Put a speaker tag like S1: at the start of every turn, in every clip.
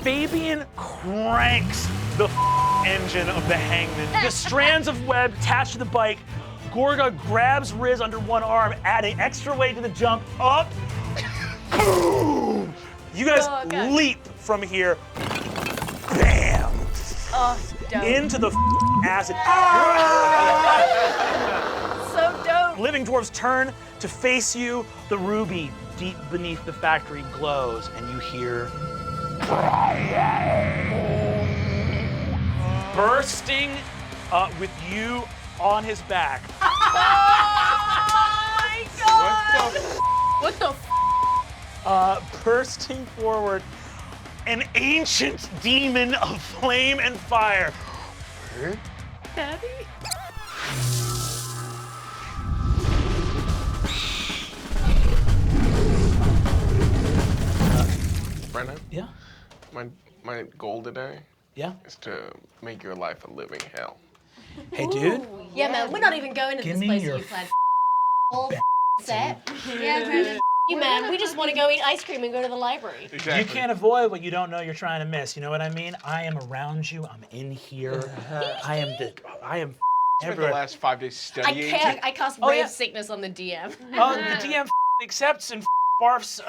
S1: Fabian cranks the engine of the Hangman. The strands of web attached to the bike. Gorga grabs Riz under one arm, adding extra weight to the jump. Up. Boom! You guys leap from here. Bam!
S2: Oh, dope.
S1: Into the acid.
S2: So dope.
S1: Living dwarves turn to face you. The ruby deep beneath the factory glows, and you hear bursting with you on his back.
S2: Oh my God! What the
S1: Bursting forward, an ancient demon of flame and fire.
S2: Daddy?
S3: Brennan,
S1: Yeah?
S3: my goal today
S1: Yeah?
S3: is to make your life a living hell.
S1: Hey, dude.
S2: Yeah, man, we're not even going to
S1: Give
S2: this
S1: me
S2: place
S1: your
S2: that you planned. Whole set.
S4: Yeah, Brennan.
S2: You, man, we just want to go eat ice cream and go to the library.
S3: Exactly.
S1: You can't avoid what you don't know you're trying to miss. You know what I mean? I am around you. I'm in here. I am
S3: spent the
S1: everywhere.
S3: last 5 days studying.
S2: I cast
S1: Oh,
S2: rave
S1: yeah.
S2: sickness on the DM.
S1: The DM accepts and barfs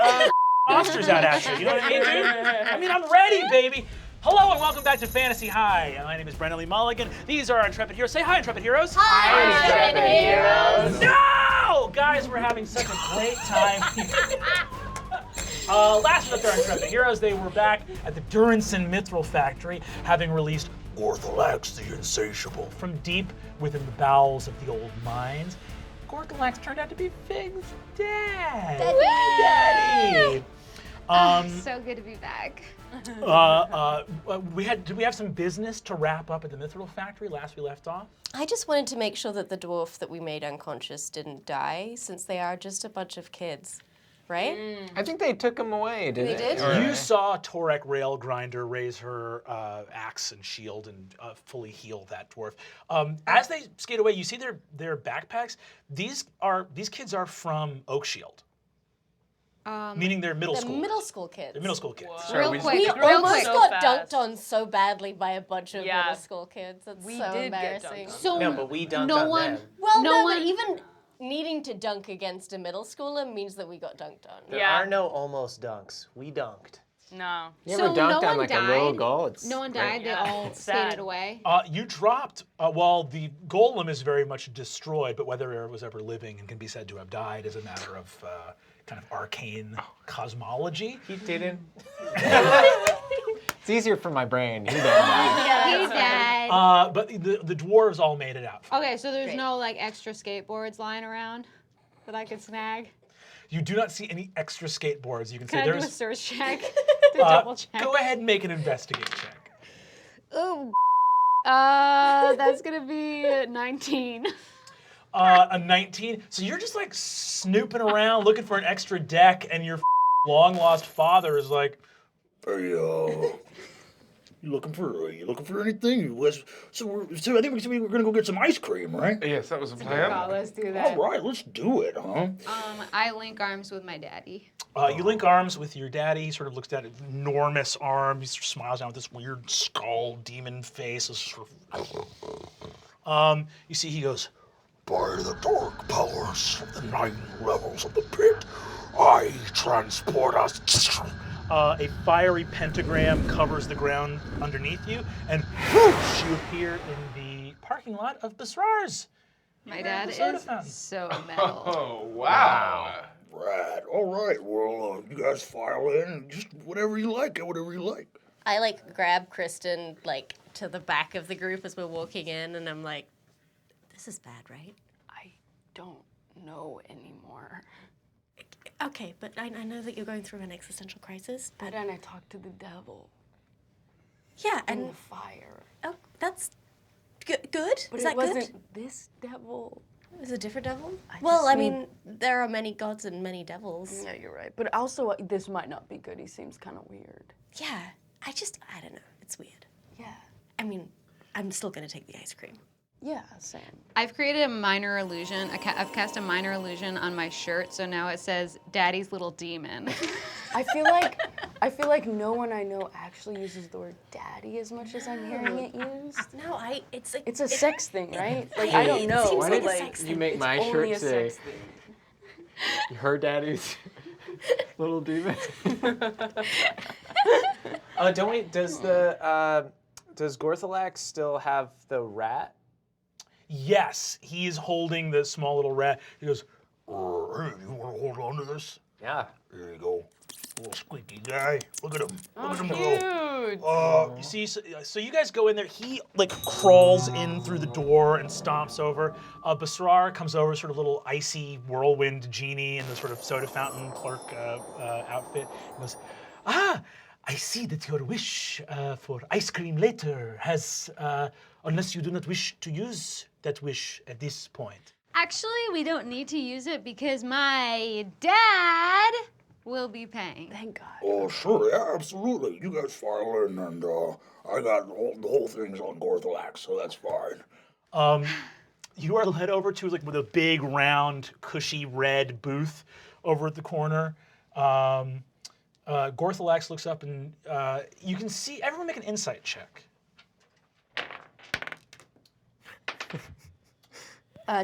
S1: monsters out at you. You know what I mean, dude? I mean, I'm ready, baby. Hello and welcome back to Fantasy High. My name is Brennan Lee Mulligan. These are our Intrepid Heroes. Say hi, Intrepid Heroes.
S2: Hi, Intrepid Heroes.
S1: No! Guys, we're having such a great time here. Last week, our Intrepid Heroes, they were back at the Durinson Mithril Factory, having released Gorthalax the Insatiable from deep within the bowels of the old mines. Gorthalax turned out to be Fig's dad. Daddy!
S4: So good to be back.
S1: Did we have some business to wrap up at the Mithril Factory last we left off?
S2: I just wanted to make sure that the dwarf that we made unconscious didn't die, since they are just a bunch of kids, right?
S5: I think they took him away, did
S2: They
S5: they?
S2: did?
S1: You saw Torek Railgrinder raise her axe and shield and fully heal that dwarf. As they skate away, you see their backpacks. These kids are from Oakshield, meaning they're middle
S2: They're
S1: school.
S2: middle school kids.
S1: They're middle school kids.
S4: Real
S3: we-
S4: quick,
S2: We
S4: real
S2: almost
S4: quick.
S2: got
S6: fast.
S2: dunked on so badly by a bunch of
S6: Yeah.
S2: middle school kids. That's
S6: We
S2: so
S6: did get
S2: embarrassing.
S6: dunked on.
S4: So
S5: No, but we dunked
S4: no
S5: on
S4: one,
S5: them.
S2: Well,
S4: no
S2: no,
S4: one.
S2: but even needing to dunk against a middle schooler means that we got dunked on.
S5: There
S6: Yeah.
S5: are no almost dunks. We dunked.
S6: No.
S5: You
S4: So
S5: ever
S4: no
S5: dunked
S4: one
S5: on like a little
S4: died?
S5: goal? It's
S4: No one
S5: great.
S4: died. They
S6: Yeah,
S4: all
S6: it's
S4: skated
S6: sad.
S4: away.
S1: You dropped, well, the golem is very much destroyed, but whether it was ever living and can be said to have died is a matter of kind of arcane cosmology.
S5: He didn't. It's easier for my brain. He didn't die.
S4: He died.
S1: But the dwarves all made it out.
S4: Okay, so there's
S2: Great.
S4: no like extra skateboards lying around that I could snag.
S1: You do not see any extra skateboards. You can
S4: Can
S1: say
S4: I do a
S1: there's.
S4: search check to double check?
S1: Go ahead and make an investigate check.
S4: Ooh. That's gonna be 19.
S1: A 19. So you're just like snooping around looking for an extra deck, and your long lost father is like,
S7: Hey, you looking for anything? So I think we're gonna go get some ice cream, right?
S3: Yes, that was a
S4: Oh,
S3: plan.
S4: let's do
S7: All
S4: that.
S7: right, let's do it, huh?
S4: I link arms with my daddy.
S1: you link arms with your daddy. He sort of looks down at his enormous arm. He sort of smiles down with this weird skull demon face. It's sort of, you see, he goes,
S7: By the dark powers of the 9 levels of the pit, I transport us.
S1: a fiery pentagram covers the ground underneath you, and whoosh, you appear in the parking lot of Basrar's.
S4: My dad
S1: soda fountain.
S4: is so metal.
S3: Oh, wow.
S7: Right. All right. Well, you guys file in and just whatever you like. Whatever you like.
S2: I like grab Kristen like to the back of the group as we're walking in, and I'm like, "This is bad, right?"
S6: I don't know anymore.
S2: Okay, but I know that you're going through an existential crisis. But
S6: Then I talked to the devil
S2: yeah,
S6: in
S2: and
S6: the fire.
S2: oh, that's good.
S6: But
S2: is
S6: it
S2: that
S6: wasn't
S2: good?
S6: this devil.
S2: Is it a different devil?
S6: I
S2: Well,
S6: just
S2: I
S6: need-
S2: mean, there are many gods and many devils.
S6: Yeah, you're right. But also, this might not be good. He seems kind of weird.
S2: Yeah, I don't know. It's weird.
S6: Yeah.
S2: I mean, I'm still gonna take the ice cream.
S6: Yeah, same.
S4: I've created a minor illusion. I've cast a minor illusion on my shirt, so now it says "Daddy's Little Demon."
S6: I feel like I feel like no one I know actually uses the word daddy as much as I'm hearing it used.
S2: No, it's like
S6: It's a sex thing, right? Like, I don't know.
S2: seems
S5: Why
S2: like
S5: did
S2: a sex
S5: you
S2: thing.
S5: make
S6: It's
S5: my
S6: only
S5: shirt
S6: a
S5: say
S6: sex thing.
S5: her daddy's little demon? Don't we? Does Gorthalax still have the rat?
S1: Yes, he's holding the small little rat. He goes, hey, you want to hold on to this?
S5: Yeah.
S7: There you go. Little squeaky guy. Look at him. Look at him go.
S4: Cute.
S1: You see, so you guys go in there. He like crawls in through the door and stomps over. Basrar comes over, sort of little icy whirlwind genie in the sort of soda fountain clerk outfit. He goes, I see that your wish for ice cream later has, unless you do not wish to use that wish at this point.
S8: Actually, we don't need to use it because my dad will be paying.
S6: Thank God.
S7: Oh, sure, yeah, absolutely. You guys file in, and I got the whole thing's on Gorthalax, so that's fine.
S1: You are led over to like with a big, round, cushy red booth over at the corner. Gorthalax looks up and you can see everyone make an insight check.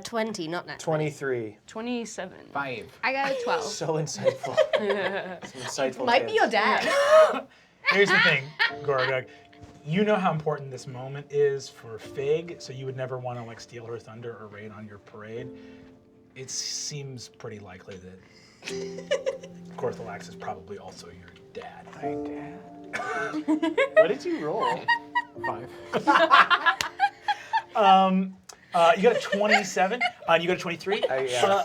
S2: 20, not net.
S5: 23.
S6: 27.
S5: 5.
S8: I got a 12.
S5: So insightful. Some insightful
S2: Might be
S5: kids.
S2: your dad.
S1: Here's the thing, Gorgug. You know how important this moment is for Fig, so you would never want to like steal her thunder or rain on your parade. It seems pretty likely that Gorthalax is probably also your dad.
S5: My dad. What did you roll? 5.
S1: You got a 27, and you got a 23.
S5: Yeah.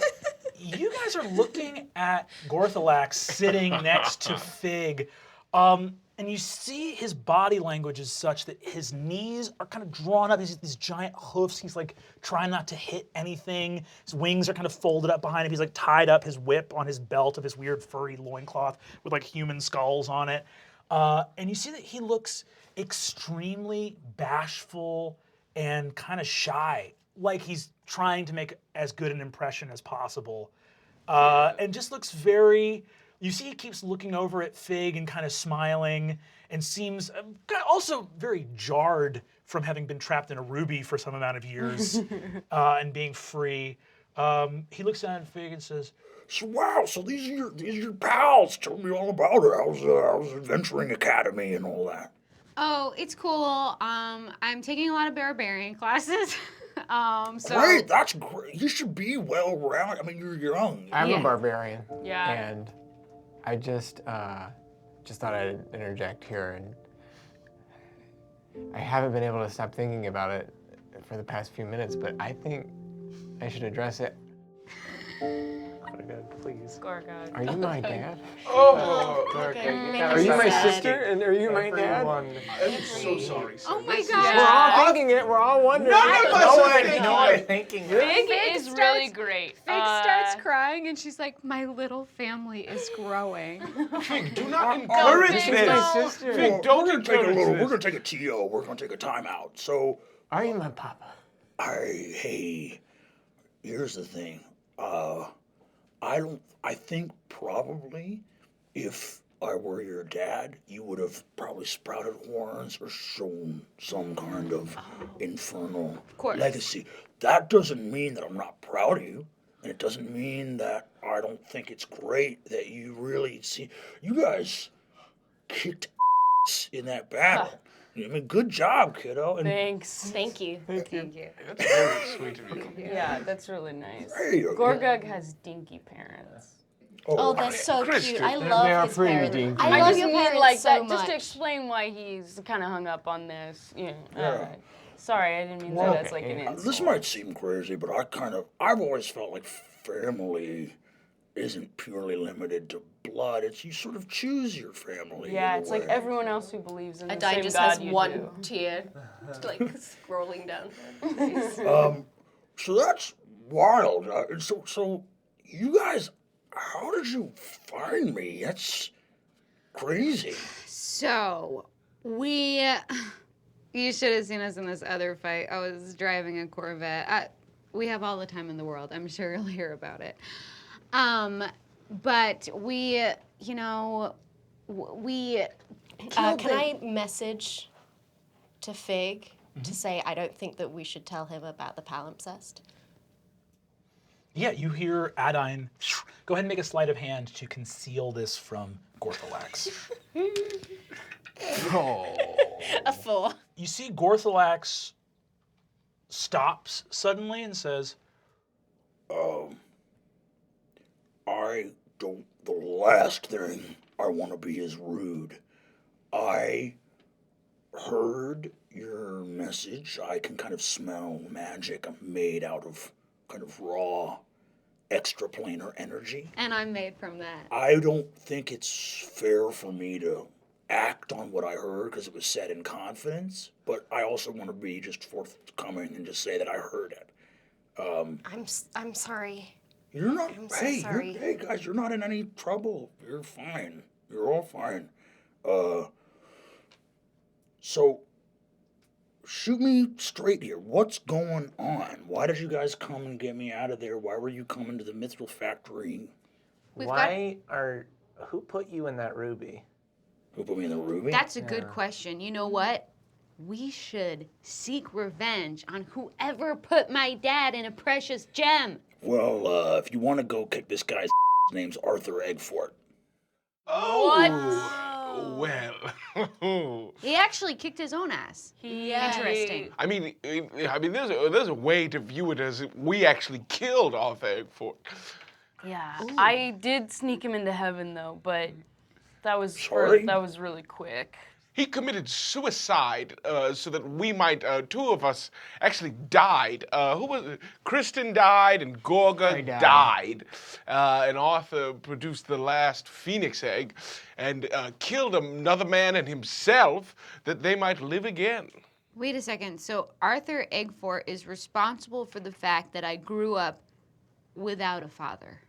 S1: You guys are looking at Gorthalax sitting next to Fig, and you see his body language is such that his knees are kind of drawn up. He's these giant hoofs. He's like trying not to hit anything. His wings are kind of folded up behind him. He's like tied up his whip on his belt of his weird furry loincloth with like human skulls on it. And you see that he looks extremely bashful and kind of shy, like he's trying to make as good an impression as possible. And just looks very, you see he keeps looking over at Fig and kind of smiling and seems also very jarred from having been trapped in a ruby for some amount of years and being free. He looks down at Fig and says,
S7: So wow, so these are your pals. Tell me all about it. How's Adventuring Academy and all that?
S8: Oh, it's cool. I'm taking a lot of barbarian classes. So
S7: Great, that's great. You should be well-rounded. I mean, you're young.
S5: I'm
S8: Yeah.
S5: a barbarian.
S4: Yeah.
S5: And I just thought I'd interject here, and I haven't been able to stop thinking about it for the past few minutes, but I think I should address it. Please.
S4: Gorgug.
S5: Are you my dad?
S3: Oh,
S2: Okay.
S5: Are you my sister? And are you my dad?
S3: I'm so sorry. Sir.
S8: Oh my
S3: This is-
S8: God.
S5: We're all thinking it. We're all wondering.
S3: No one
S5: thinking it.
S4: Fig
S8: Fig
S4: is
S8: starts-
S4: really great.
S8: Fig starts crying and she's like, my little family is growing.
S3: Fig, do not encourage
S4: Fig,
S3: this.
S4: no.
S5: Sister.
S3: Fig, don't
S7: We're
S3: encourage
S7: gonna
S3: this.
S7: take a TO. We're gonna take a timeout. So,
S5: Are you my papa?
S7: hey, here's the thing. I think probably if I were your dad, you would have probably sprouted horns or shown some kind of infernal legacy. That doesn't mean that I'm not proud of you. And it doesn't mean that I don't think it's great that you really see. You guys kicked in that battle. I mean, good job, kiddo. And
S6: Thanks.
S2: Thank you.
S3: That's very sweet of you.
S6: Yeah, that's really nice.
S7: Hey,
S6: Gorgug has dinky parents.
S2: Oh, that's so
S3: Kristen,
S2: cute. I
S5: they
S2: love
S5: are
S2: his
S5: pretty
S2: parents.
S5: dinky.
S2: I
S6: I
S2: love
S6: just
S2: your
S6: mean
S2: parents
S6: like
S2: so
S6: that,
S2: much.
S6: just to explain why he's kind of hung up on this. Yeah.
S7: Yeah.
S6: Sorry, I didn't mean
S7: Well,
S6: that as like an insult.
S7: this might seem crazy, but I've always felt like family isn't purely limited to blood. It's you sort of choose your family.
S6: Yeah,
S7: in a
S6: it's like
S7: way.
S6: everyone else who believes in the
S2: Adine
S6: same
S2: just
S6: God
S2: has
S6: you
S2: one
S6: do.
S2: tear, like scrolling down.
S7: So that's wild. So you guys, how did you find me? That's crazy.
S8: So, you should have seen us in this other fight. I was driving a Corvette. We have all the time in the world. I'm sure you'll hear about it. But we, We
S2: Can I message to Fig to say I don't think that we should tell him about the palimpsest?
S1: Yeah, you hear Adine. Go ahead and make a sleight of hand to conceal this from Gorthalax.
S2: A 4.
S1: You see Gorthalax stops suddenly and says,
S7: the last thing I want to be is rude. I heard your message. I can kind of smell magic made out of kind of raw, extraplanar energy.
S8: and I'm made from that.
S7: I don't think it's fair for me to act on what I heard because it was said in confidence, but I also want to be just forthcoming and just say that I heard it.
S2: I'm sorry.
S7: You're not.
S2: I'm so sorry.
S7: Hey guys, you're not in any trouble. You're fine. You're all fine. So shoot me straight here. What's going on? Why did you guys come and get me out of there? Why were you coming to the Mithril Factory?
S5: Who put you in that ruby?
S7: Who put me in the ruby?
S8: That's a good question. You know what? We should seek revenge on whoever put my dad in a precious gem.
S7: Well, if you want to go kick this guy's his name's Arthur Eggfort.
S3: Well.
S8: He actually kicked his own ass. Interesting.
S3: I mean, there's a way to view it as if we actually killed Arthur Eggfort.
S9: Yeah, I did sneak him into heaven though, but that was
S7: Sorry?
S9: that was really quick.
S3: He committed suicide so that we might, two of us actually died. Who was it? Kristen died and Gorga died. And Arthur produced the last phoenix egg and killed another man and himself that they might live again.
S8: Wait a second. So Arthur Eggfort is responsible for the fact that I grew up without a father.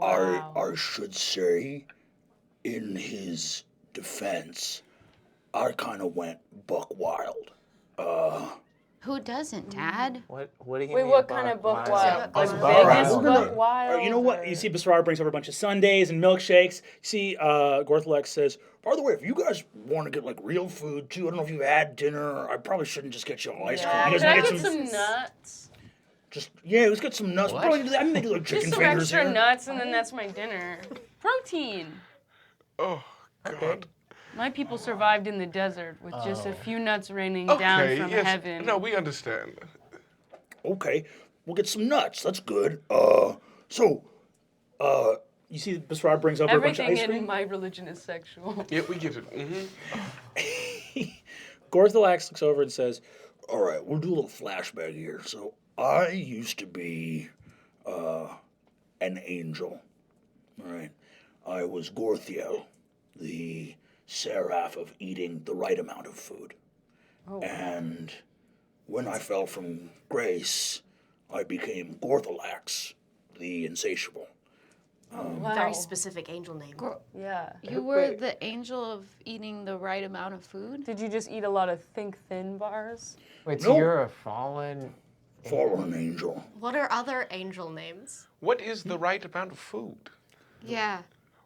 S7: I should say, in his defense, I kind of went buck wild.
S8: Who doesn't, Dad?
S5: What do you
S9: Wait,
S5: mean?
S9: what kind of buck wild? Like
S5: Buck
S9: Vegas
S5: wild.
S9: buck wild?
S1: you know what? You see Basrar brings over a bunch of sundaes and milkshakes. You see Gorthalax says, by the way, if you guys want to get like real food too, I don't know if you've had dinner. I probably shouldn't just get you all ice cream. You guys
S9: Can I
S1: wanna
S9: get some nuts?
S1: Let's get some nuts. Probably, I mean, they do like
S9: Just
S1: chicken
S9: some
S1: fingers
S9: extra
S1: here.
S9: nuts, and then that's my dinner. Protein.
S3: Oh, God.
S9: My people survived in the desert with just a few nuts raining down from
S3: yes.
S9: heaven.
S3: No, we understand.
S7: Okay, we'll get some nuts. That's good.
S1: You see Basrar brings over a bunch of
S9: Everything
S1: ice cream.
S9: in my religion is sexual.
S3: Yeah, we get it.
S1: Gorthalax looks over and says,
S7: All right, we'll do a little flashback here. So I used to be an angel. All right, I was Gorthiel, the seraph of eating the right amount of food. And when I fell from grace, I became Gorthalax, the insatiable.
S2: Very specific angel name.
S9: Yeah.
S8: You were the angel of eating the right amount of food?
S9: Did you just eat a lot of Think Thin bars?
S5: Wait,
S7: No.
S5: so you're a fallen?
S7: Fallen angel.
S2: What are other angel names?
S3: What is the right amount of food?
S8: Yeah.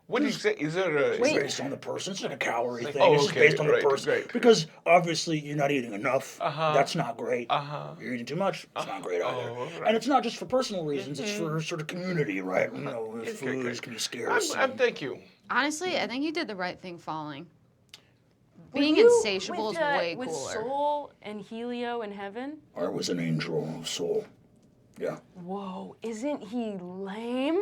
S3: What is it? Is there a...
S7: It's based on the person. It's like a calorie thing.
S3: Oh,
S7: it's just
S3: okay,
S7: based on
S3: right,
S7: the person.
S3: right.
S7: Because obviously you're not eating enough.
S3: Uh-huh.
S7: That's not great.
S3: Uh-huh.
S7: You're eating too much. It's not great either.
S3: Oh, right.
S7: And it's not just for personal reasons. It's for sort of community, right? You know,
S3: Okay,
S7: food
S3: great.
S7: can be scarce.
S3: Thank you.
S8: Honestly, I think you did the right thing falling. Being insatiable is way
S9: with
S8: cooler.
S9: Soul and Helio in heaven?
S7: I was an angel of soul. Yeah.
S9: Whoa, isn't he lame?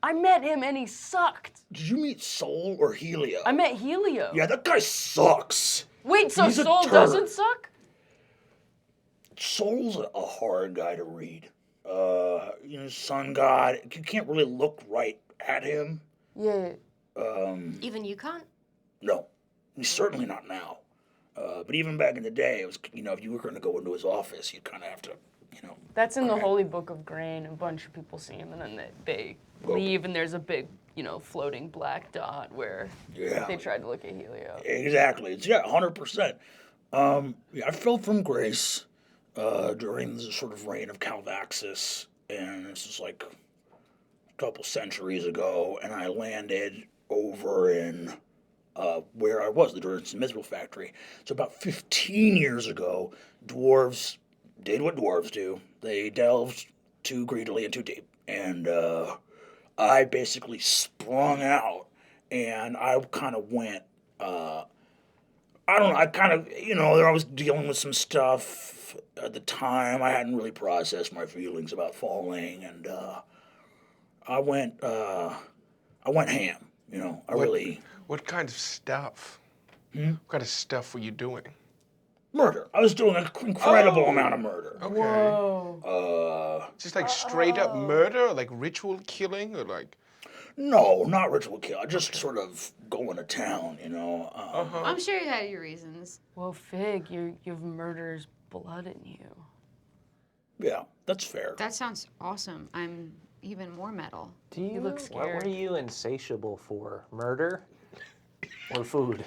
S9: I met him and he sucked.
S7: Did you meet Soul or Helio?
S9: I met Helio.
S7: Yeah, that guy sucks.
S9: Wait, so
S7: He's a
S9: Soul
S7: turd.
S9: doesn't suck?
S7: Soul's a hard guy to read. Sun God. You can't really look right at him.
S9: Yeah.
S2: Even you can't?
S7: No, he's certainly not now. But even back in the day, it was, if you were going to go into his office, you'd kind of have to,
S9: That's in the
S7: Okay.
S9: Holy Book of Grain. A bunch of people see him and then they leave and there's a big, floating black dot where
S7: Yeah.
S9: they tried to look at Helio.
S7: Exactly. 100%. I fell from grace during the sort of reign of Calvaxis, and this is like a couple centuries ago, and I landed over in where I was, the Durance Mithril Factory. So about 15 years ago, dwarves did what dwarves do. They delved too greedily and too deep. And I basically sprung out, and I kind of went, I don't know, I was dealing with some stuff at the time. I hadn't really processed my feelings about falling, and I went ham,
S3: What kind of stuff? What kind of stuff were you doing?
S7: Murder. I was doing an incredible amount of murder.
S3: Okay.
S9: Whoa.
S3: Just like straight up murder, like ritual killing, or like.
S7: No, not ritual kill. Just sort of going to town,
S8: I'm sure you had your reasons.
S9: Well, Fig, you have murder's blood in you.
S7: Yeah, that's fair.
S8: That sounds awesome. I'm even more metal.
S9: You look scared.
S10: What were you insatiable for? Murder or food?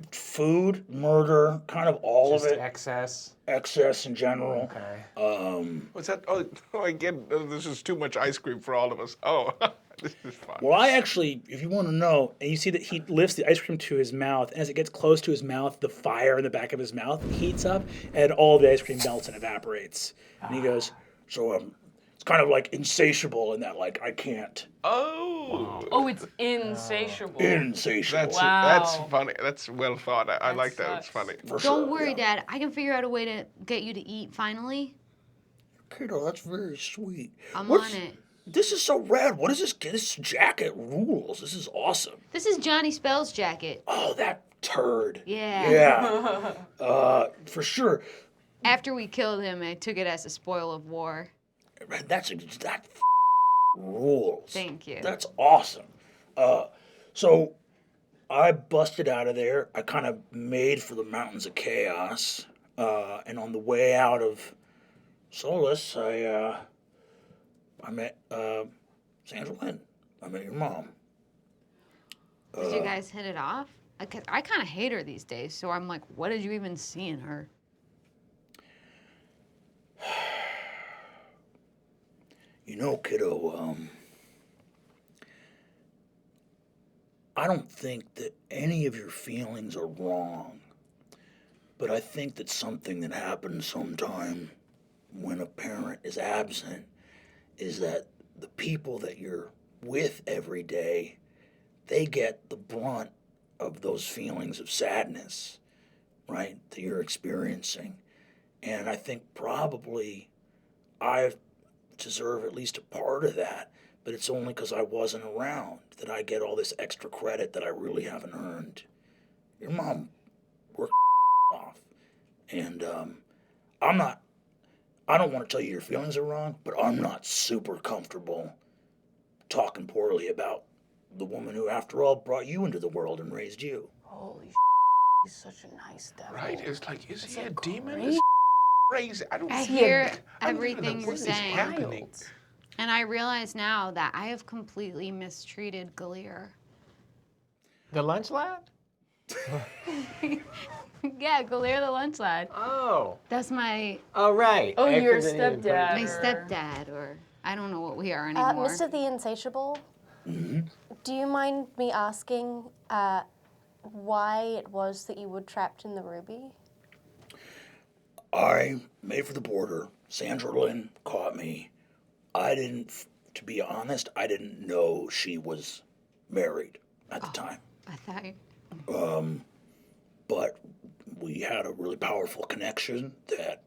S7: Food, murder, kind of all
S10: Just
S7: of it.
S10: Excess
S7: in general.
S10: Okay.
S3: What's that? Oh, again, this is too much ice cream for all of us. Oh, this is fun.
S1: Well, I actually, if you want to know, and you see that he lifts the ice cream to his mouth, and as it gets close to his mouth, the fire in the back of his mouth heats up, and all the ice cream melts and evaporates. And he goes, so it's kind of like insatiable in that, like, I can't.
S3: Oh.
S9: Oh, it's insatiable.
S7: Insatiable.
S3: That's funny. That's well thought. I like that. It's funny.
S8: Don't worry, Dad. I can figure out a way to get you to eat finally.
S7: Kiddo, that's very sweet.
S8: I'm on it.
S7: This is so rad. What is this? This jacket rules. This is awesome.
S8: This is Johnny Spell's jacket.
S7: Oh, that turd.
S8: Yeah.
S7: Yeah. For sure.
S8: After we killed him, I took it as a spoil of war.
S7: That rules.
S8: Thank you.
S7: That's awesome. So I busted out of there. I kind of made for the Mountains of Chaos. And on the way out of Solus, I met Sandra Lynn. I met your mom.
S8: Did you guys hit it off? I kind of hate her these days, so I'm like, what did you even see in her?
S7: Kiddo, I don't think that any of your feelings are wrong, but I think that something that happens sometime when a parent is absent is that the people that you're with every day, they get the brunt of those feelings of sadness, right, that you're experiencing. And I think probably I deserve at least a part of that, but it's only because I wasn't around that I get all this extra credit that I really haven't earned. Your mom worked off, and I don't want to tell you your feelings are wrong, but I'm not super comfortable talking poorly about the woman who, after all, brought you into the world and raised you.
S10: Holy he's such a nice devil.
S3: Right? It's like, is he a demon? It's crazy.
S8: I hear everything you're
S3: what is
S8: saying.
S3: happening?
S8: And I realize now that I have completely mistreated Galir.
S10: The lunch lad?
S8: Yeah, Galir the lunch lad.
S10: Oh.
S8: That's my
S10: Oh, right.
S9: Oh, your
S10: After the-
S9: stepdad.
S8: my stepdad, or I don't know what we are anymore.
S2: Mr. the Insatiable, do you mind me asking why it was that you were trapped in the ruby?
S7: I made for the border. Sandra Lynn caught me. To be honest, I didn't know she was married at the time.
S8: I thought.
S7: But we had a really powerful connection that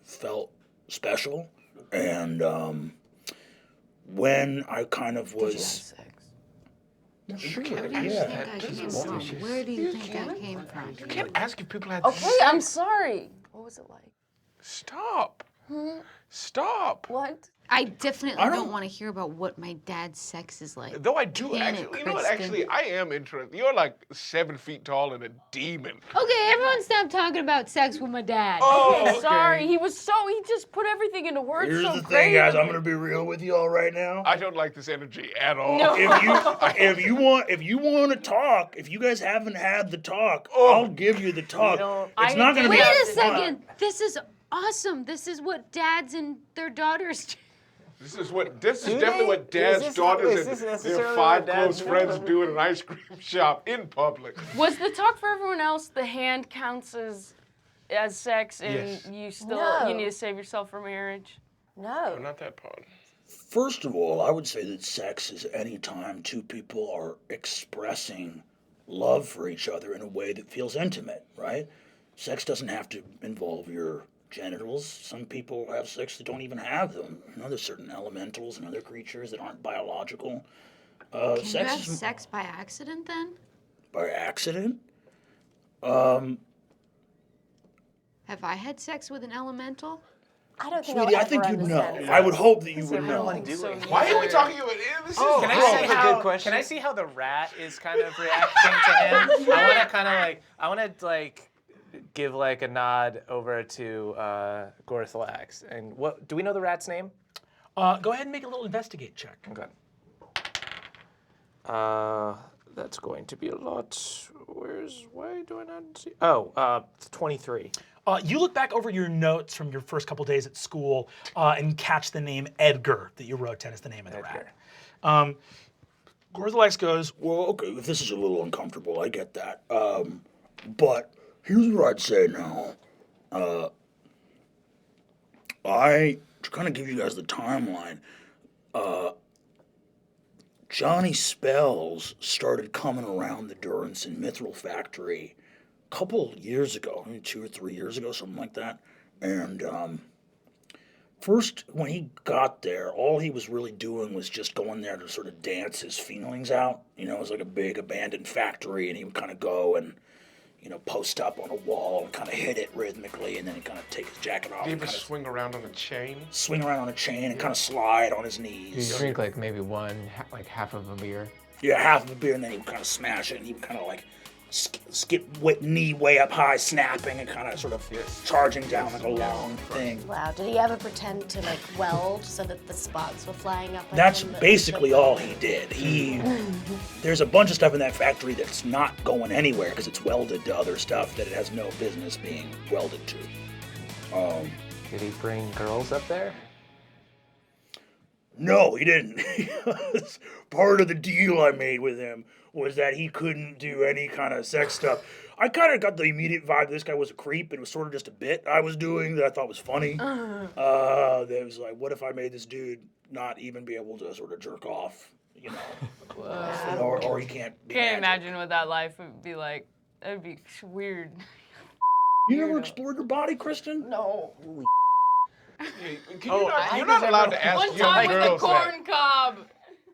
S7: felt special. And when I kind of was...
S8: Where do you think I came from? Where do you think I came from?
S3: You can't ask if people had
S9: Okay, I'm sorry. What was it like?
S3: Stop. Stop.
S9: What?
S8: I definitely don't want to hear about what my dad's sex is like.
S3: Though I do
S8: Damn it,
S3: actually, you know what,
S8: Kristen.
S3: actually, I am interested. You're like 7 feet tall and a demon.
S8: Okay, everyone stop talking about sex with my dad.
S3: Oh, okay.
S9: Sorry, he just put everything into words
S7: Here's
S9: so
S7: the
S9: great.
S7: thing, guys. I'm gonna be real with you all right now.
S3: I don't like this energy at all.
S9: No.
S7: If you want to talk, if you guys haven't had the talk, I'll give you the talk. It's not gonna be.
S8: Wait a second. This is awesome. This is what dads and their daughters do.
S3: This is definitely what dads, daughters, and their 5 close friends do in an ice cream shop in public.
S9: Was the talk for everyone else the hand counts as sex and you need to save yourself for marriage?
S2: No.
S3: Not that part.
S7: First of all, I would say that sex is any time two people are expressing love for each other in a way that feels intimate, right? Sex doesn't have to involve your genitals. Some people have sex that don't even have them. There's certain elementals and other creatures that aren't biological.
S8: Can you have sex by accident then?
S7: By accident?
S8: Have I had sex with an elemental?
S2: I don't think
S7: Sweetie, I think you'd know. I would hope that you would know.
S3: Why are we talking about this?
S10: Can I see how the rat is kind of reacting to him? I want to give like a nod over to Gorthalax. And what do we know the rat's name?
S1: Go ahead and make a little investigate check.
S10: Okay. That's going to be a lot. Why do I not see? Oh, 23.
S1: You look back over your notes from your first couple days at school and catch the name Edgar that you wrote down as the name of the rat. Gorthalax goes,
S7: well, okay, if this is a little uncomfortable, I get that. But here's what I'd say now. To kind of give you guys the timeline, Johnny Spells started coming around the Durance and Mithril factory a couple years ago, maybe 2 or 3 years ago, something like that. And first, when he got there, all he was really doing was just going there to sort of dance his feelings out. It was like a big abandoned factory, and he would kind of go and, post up on a wall and kind of hit it rhythmically, and then he'd kind of take his jacket off.
S3: Did he ever swing around on a chain?
S7: Swing around on a chain and kind of slide on his knees.
S5: You drink like maybe half of a beer.
S7: Yeah, half of a beer, and then he would kind of smash it, and he would kind of like skip knee way up high, snapping and kind of sort of charging down like a long thing.
S2: Wow, did he ever pretend to like weld so that the sparks were flying up?
S7: That's basically all he did. There's a bunch of stuff in that factory that's not going anywhere because it's welded to other stuff that it has no business being welded to.
S10: Did he bring girls up there?
S7: No, he didn't. Part of the deal I made with him was that he couldn't do any kind of sex stuff. I kind of got the immediate vibe this guy was a creep, and it was sort of just a bit I was doing that I thought was funny. That was like, what if I made this dude not even be able to sort of jerk off, or he can't be
S9: Can't
S7: magic.
S9: imagine what that life would be like. That'd be weird.
S7: You never explored your body, Kristen?
S2: No.
S3: You're not allowed to ask
S9: One
S3: young
S9: time with the
S3: girls
S9: corn cob.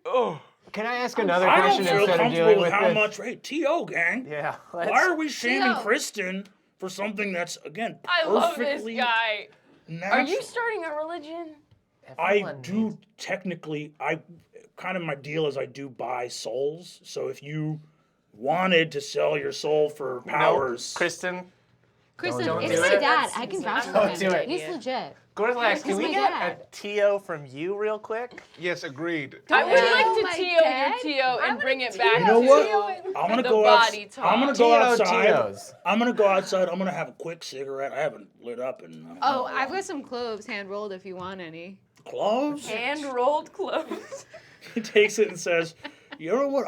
S3: Oh.
S5: Can I ask another
S7: I
S5: question
S7: don't feel
S5: instead of
S7: comfortable
S5: dealing
S7: with
S5: with
S7: how
S5: this?
S7: much. Hey, T.O. gang.
S10: Yeah.
S7: Why are we shaming
S9: T.O.
S7: Kristen for something that's, again,
S9: I love this
S7: perfectly
S9: guy.
S7: natural?
S9: Are you starting a religion?
S7: I do technically, kind of my deal is I do buy souls. So if you wanted to sell your soul for powers.
S10: Kristen.
S8: Kristen,
S10: Don't
S8: it's
S10: do
S8: my
S10: it.
S8: dad. I can vouch for
S10: Don't
S8: him.
S10: do it.
S8: He's legit.
S10: Gorthalax, can
S8: He's
S10: we
S8: my
S10: get
S8: dad.
S10: a TO from you real quick?
S3: Yes, agreed.
S9: I would
S8: Oh
S9: like
S8: my
S9: to TO
S8: dad?
S9: your TO and bring it back
S7: You know
S9: to
S7: what? I'm gonna
S9: the
S7: go
S9: body talk.
S7: I'm gonna go outside.
S5: TOs.
S7: I'm gonna go outside. I'm gonna have a quick cigarette. I haven't lit up in.
S4: Oh, I've got some cloves hand rolled if you want any.
S7: Cloves.
S9: Hand rolled clothes.
S7: He takes it and says, "You know what?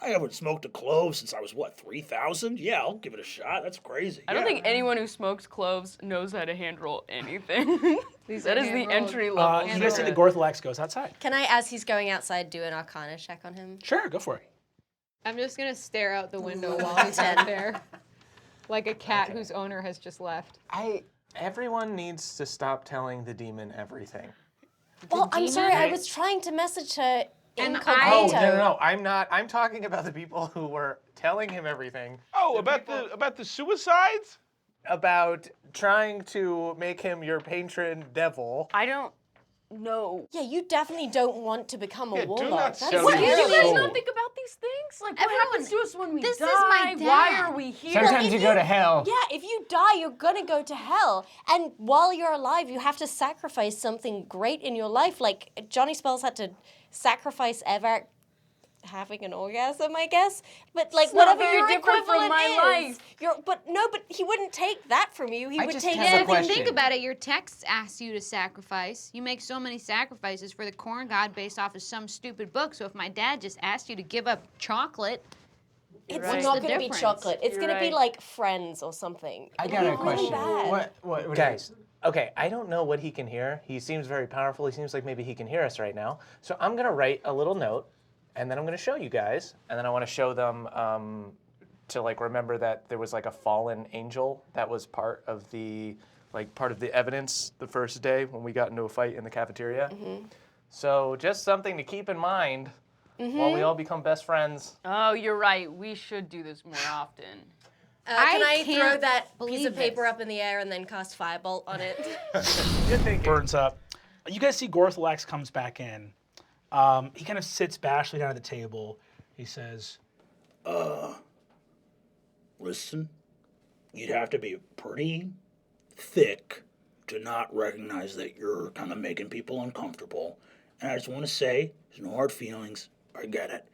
S7: I haven't smoked a clove since I was 3,000. Yeah, I'll give it a shot. That's crazy.
S9: I don't
S7: Yeah.
S9: think anyone who smokes cloves knows how to hand roll anything.
S4: These
S9: That
S4: are
S9: is the
S4: hand-rolled.
S9: entry level.
S1: You guys see the Gorthalax goes outside.
S2: Can I, as he's going outside, do an Arcana check on him?
S1: Sure, go for it.
S4: I'm just gonna stare out the window while he's out there, like a cat whose owner has just left.
S10: Everyone needs to stop telling the demon everything.
S2: Well, I'm sorry, I was trying to message her
S4: And
S2: incognito.
S10: No, I'm not. I'm talking about the people who were telling him everything.
S3: Oh, about the suicides?
S10: About trying to make him your patron devil.
S9: I don't know.
S2: Yeah, you definitely don't want to become a warlock.
S3: not
S2: That's
S3: sell
S9: What, do
S3: your
S9: you guys
S3: soul.
S9: not think about these things? Like, what
S8: Everyone-
S9: happens to us when we
S8: this
S9: die?
S8: is my
S9: Why
S8: dad.
S9: are we here?
S5: Sometimes you go to hell.
S2: Yeah, if you die, you're gonna go to hell. And while you're alive, you have to sacrifice something great in your life. Like Johnny Spells had to sacrifice Everett having an orgasm, I guess. But like
S9: It's not
S2: whatever
S9: very
S2: your
S9: different from
S2: equivalent
S9: my
S2: is. But he wouldn't take that from you. He would take
S8: Yeah, if you
S2: something.
S8: think about it, your text asks you to sacrifice. You make so many sacrifices for the corn god based off of some stupid book. So if my dad just asked you to give up chocolate,
S2: It's
S8: what's
S2: not
S8: the
S2: going to be
S8: difference?
S2: chocolate. It's
S9: You're
S2: going to be
S9: right.
S2: like Friends or something.
S5: I
S2: It'll
S5: got
S2: be
S5: a
S2: really
S5: question.
S2: bad.
S5: What
S10: Guys, okay, I don't know what he can hear. He seems very powerful. He seems like maybe he can hear us right now. So I'm gonna write a little note, and then I'm gonna show you guys, and then I want to show them to like remember that there was like a fallen angel that was part of the evidence the first day when we got into a fight in the cafeteria. So just something to keep in mind while we all become best friends.
S9: Oh, you're right. We should do this more often.
S2: Can I throw
S8: can't
S2: that piece
S8: believe
S2: of paper
S8: this.
S2: up in the air and then cast Firebolt on it?
S1: Burns up. You guys see Gorthalax comes back in. He kind of sits bashfully down at the table. He says,
S7: Listen, you'd have to be pretty thick to not recognize that you're kind of making people uncomfortable. And I just want to say, there's no hard feelings. I get it.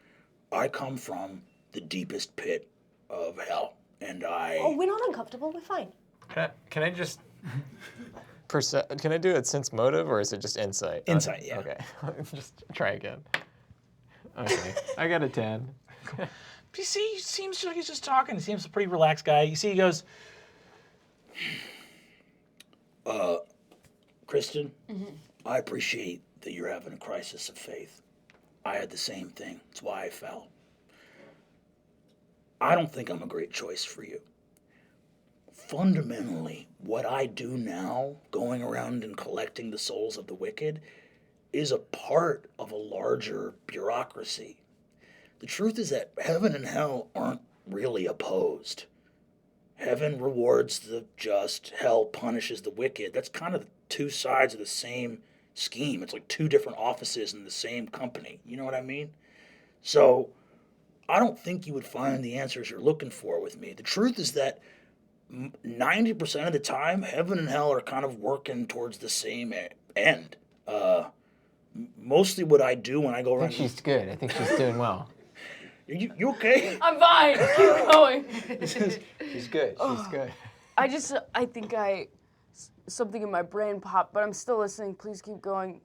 S7: I come from the deepest pit of hell. And
S2: Oh, we're not uncomfortable. We're fine.
S5: Can I just can I do it sense motive or is it just insight?
S1: Insight, yeah.
S5: Okay, just try again. Okay, I got a 10.
S1: you see, he seems like he's just talking. He seems a pretty relaxed guy. You see, he goes,
S7: Kristen, I appreciate that you're having a crisis of faith. I had the same thing. That's why I fell. I don't think I'm a great choice for you. Fundamentally, what I do now, going around and collecting the souls of the wicked, is a part of a larger bureaucracy. The truth is that heaven and hell aren't really opposed. Heaven rewards the just, hell punishes the wicked. That's kind of two sides of the same scheme. It's like two different offices in the same company. You know what I mean? So, I don't think you would find the answers you're looking for with me. The truth is that 90% of the time, heaven and hell are kind of working towards the same end. Mostly what I do when I go
S5: I
S7: around...
S5: think she's good. I think she's doing well.
S7: You okay?
S9: I'm fine. Keep going.
S5: She's good. She's good.
S9: I think something in my brain popped, but I'm still listening. Please keep going.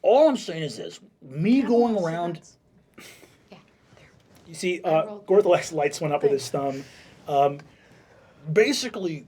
S7: All I'm saying is this. Me going around... You see, Gorthalax lights one up with his thumb. Basically,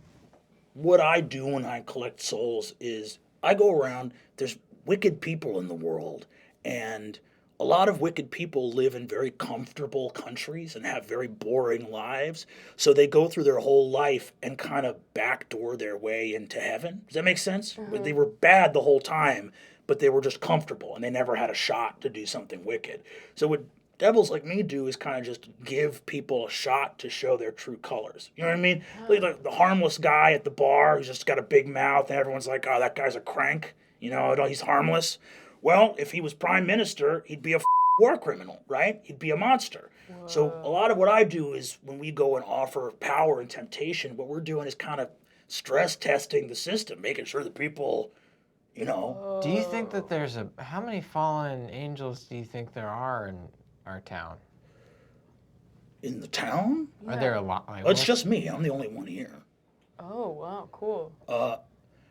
S7: what I do when I collect souls is I go around, there's wicked people in the world, and a lot of wicked people live in very comfortable countries and have very boring lives, so they go through their whole life and kind of backdoor their way into heaven. Does that make sense? They were bad the whole time, but they were just comfortable, and they never had a shot to do something wicked. So what devils like me do is kind of just give people a shot to show their true colors. You know what I mean? Like the harmless guy at the bar who's just got a big mouth and everyone's like, oh, that guy's a crank. You know, he's harmless. Well, if he was prime minister, he'd be a war criminal, right? He'd be a monster. Whoa. So a lot of what I do is when we go and offer power and temptation, what we're doing is kind of stress testing the system, making sure that people, you know.
S5: Do you think that there's how many fallen angels do you think there are in our town?
S7: In the town?
S5: Yeah. Are there a lot? Like,
S7: it's just me. I'm the only one here.
S9: Oh, wow, cool.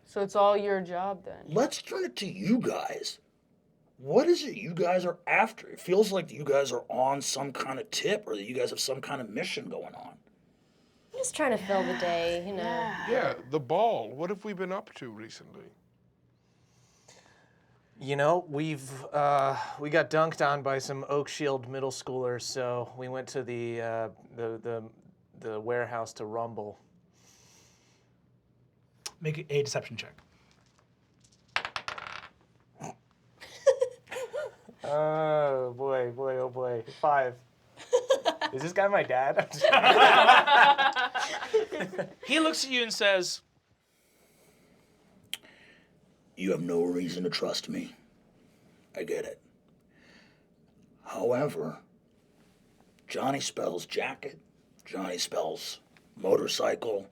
S9: So it's all your job then?
S7: Let's turn it to you guys. What is it you guys are after? It feels like you guys are on some kind of tip or that you guys have some kind of mission going on.
S2: I'm just trying to fill the day, you know.
S3: Yeah, the ball. What have we been up to recently?
S10: You know, we got dunked on by some Oak Shield middle schoolers, so we went to the warehouse to rumble.
S1: Make a deception check.
S10: Oh boy. 5. Is this guy my dad?
S1: He looks at you and says,
S7: You have no reason to trust me. I get it. However, Johnny spells jacket, Johnny spells motorcycle,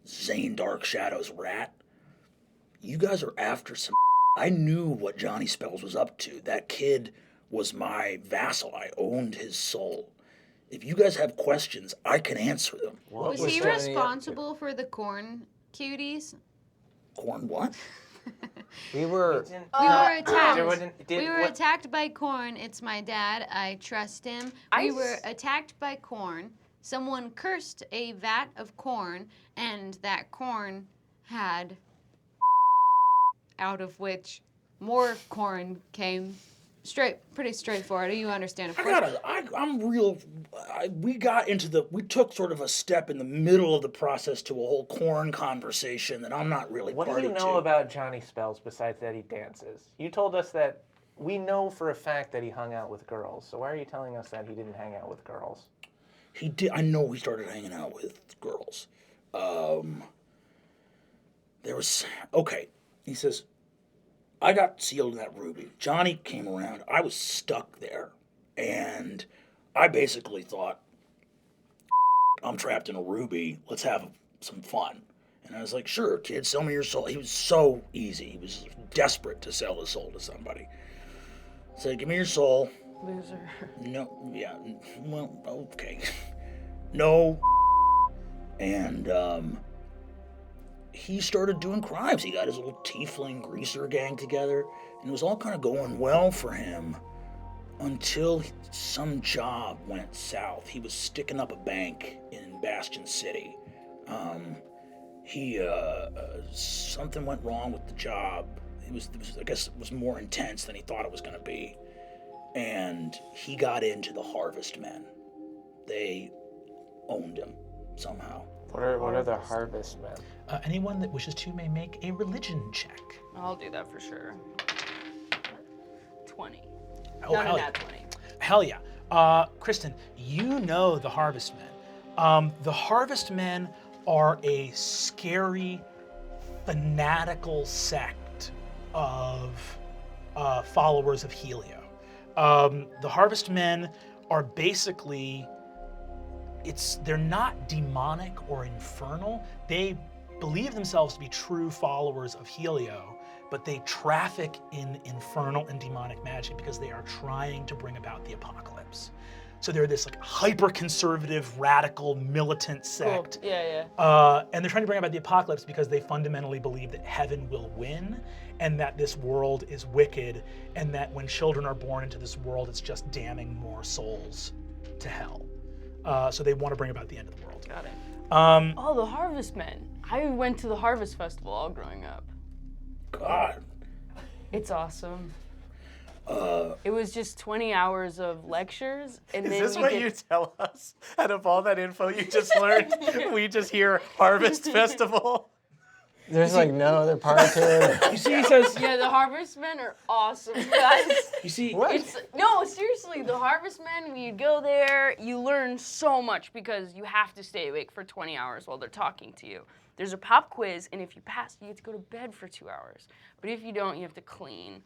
S7: Zane Dark Shadows rat. You guys are after some... I knew what Johnny Spells was up to. That kid was my vassal. I owned his soul. If you guys have questions, I can answer them.
S8: Was he responsible for the corn cuties?
S7: Corn what?
S5: We were
S8: attacked. We were attacked by corn. It's my dad. I trust him. We were attacked by corn. Someone cursed a vat of corn, and that corn had out of which more corn came. Pretty straightforward. You understand, of course.
S7: We took sort of a step in the middle of the process to a whole corn conversation that I'm not really
S10: What do
S7: party
S10: you know
S7: to.
S10: about Johnny Spells besides that he dances? You told us that we know for a fact that he hung out with girls. So why are you telling us that he didn't hang out with girls?
S7: He did. I know he started hanging out with girls. He says, I got sealed in that ruby. Johnny came around. I was stuck there. And I basically thought, I'm trapped in a ruby. Let's have some fun. And I was like, sure, kid, sell me your soul. He was so easy. He was desperate to sell his soul to somebody. I said, give me your soul.
S9: Loser.
S7: No, yeah, well, okay. No. And, he started doing crimes. He got his little tiefling greaser gang together, and it was all kind of going well for him until some job went south. He was sticking up a bank in Bastion City. Something went wrong with the job. I guess it was more intense than he thought it was going to be. And he got into the Harvest Men. They owned him somehow.
S5: What are the Harvest Men?
S1: Anyone that wishes to may make a religion check.
S9: I'll do that for sure. 20.
S1: Oh,
S9: Not
S1: hell
S9: a
S1: yeah.
S9: nat 20.
S1: Hell yeah. Kristen, you know the Harvest Men. The Harvest Men are a scary, fanatical sect of followers of Helio. The Harvest Men are basically, they're not demonic or infernal. They believe themselves to be true followers of Helio, but they traffic in infernal and demonic magic because they are trying to bring about the apocalypse. So they're this like hyper-conservative, radical, militant sect.
S9: Cool. Yeah.
S1: And they're trying to bring about the apocalypse because they fundamentally believe that heaven will win and that this world is wicked and that when children are born into this world, it's just damning more souls to hell. So they want to bring about the end of the world.
S9: Got it. The Harvest Men. I went to the Harvest Festival all growing up.
S7: God.
S9: It's awesome. It was just 20 hours of lectures, and
S10: Is
S9: then
S10: this what you tell us? Out of all that info you just learned, we just hear Harvest Festival.
S5: There's like no other part to it.
S1: You see, he says,
S9: yeah, the Harvest Men are awesome, guys.
S1: You see,
S9: No, seriously, the Harvest Men, when you go there, you learn so much because you have to stay awake for 20 hours while they're talking to you. There's a pop quiz, and if you pass, you get to go to bed for 2 hours. But if you don't, you have to clean.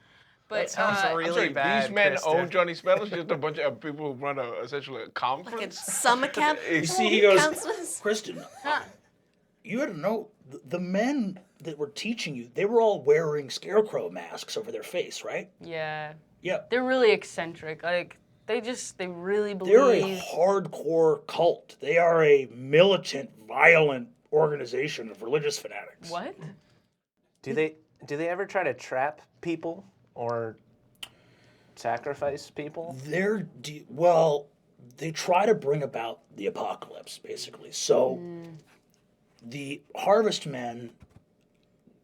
S9: But
S10: That sounds really bad,
S3: These men
S10: Kristen.
S3: own Johnny Spells, just a bunch of people who run essentially a conference.
S2: Like a summer camp.
S7: You see, he goes,
S2: counselors?
S7: Kristen, you had to know, the men that were teaching you, they were all wearing scarecrow masks over their face, right?
S9: Yeah.
S7: Yep.
S9: They're really eccentric. Like, they really believe.
S7: They're a hardcore cult. They are a militant, violent organization of religious fanatics.
S9: What?
S10: Do they ever try to trap people or sacrifice people?
S7: They try to bring about the apocalypse, basically. So the Harvest Men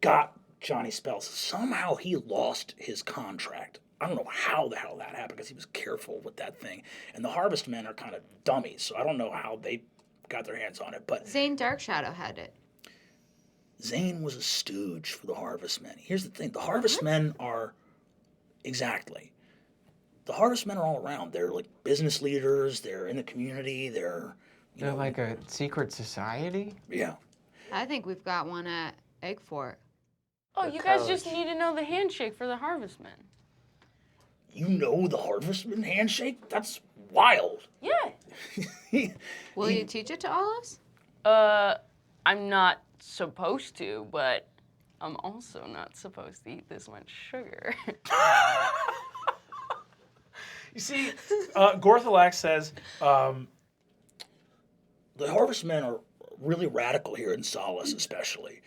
S7: got Johnny Spells. Somehow he lost his contract. I don't know how the hell that happened because he was careful with that thing. And the Harvest Men are kind of dummies, so I don't know how they got their hands on it. But
S8: Zane Darkshadow had it.
S7: Zane was a stooge for the Harvest Men. Here's the thing. The Harvest Men are... Exactly. The Harvest Men are all around. They're like business leaders. They're in the community. They're
S5: like a secret society?
S7: Yeah.
S8: I think we've got one at Egg Fort.
S9: Oh, you guys just need to know the handshake for the Harvest Men.
S7: You know the Harvest Men handshake? That's wild.
S9: Yeah.
S8: Will you teach it to all of us?
S9: I'm not supposed to, but I'm also not supposed to eat this much sugar.
S1: You see, Gorthalax says,
S7: The Harvestmen are really radical here in Solace, especially.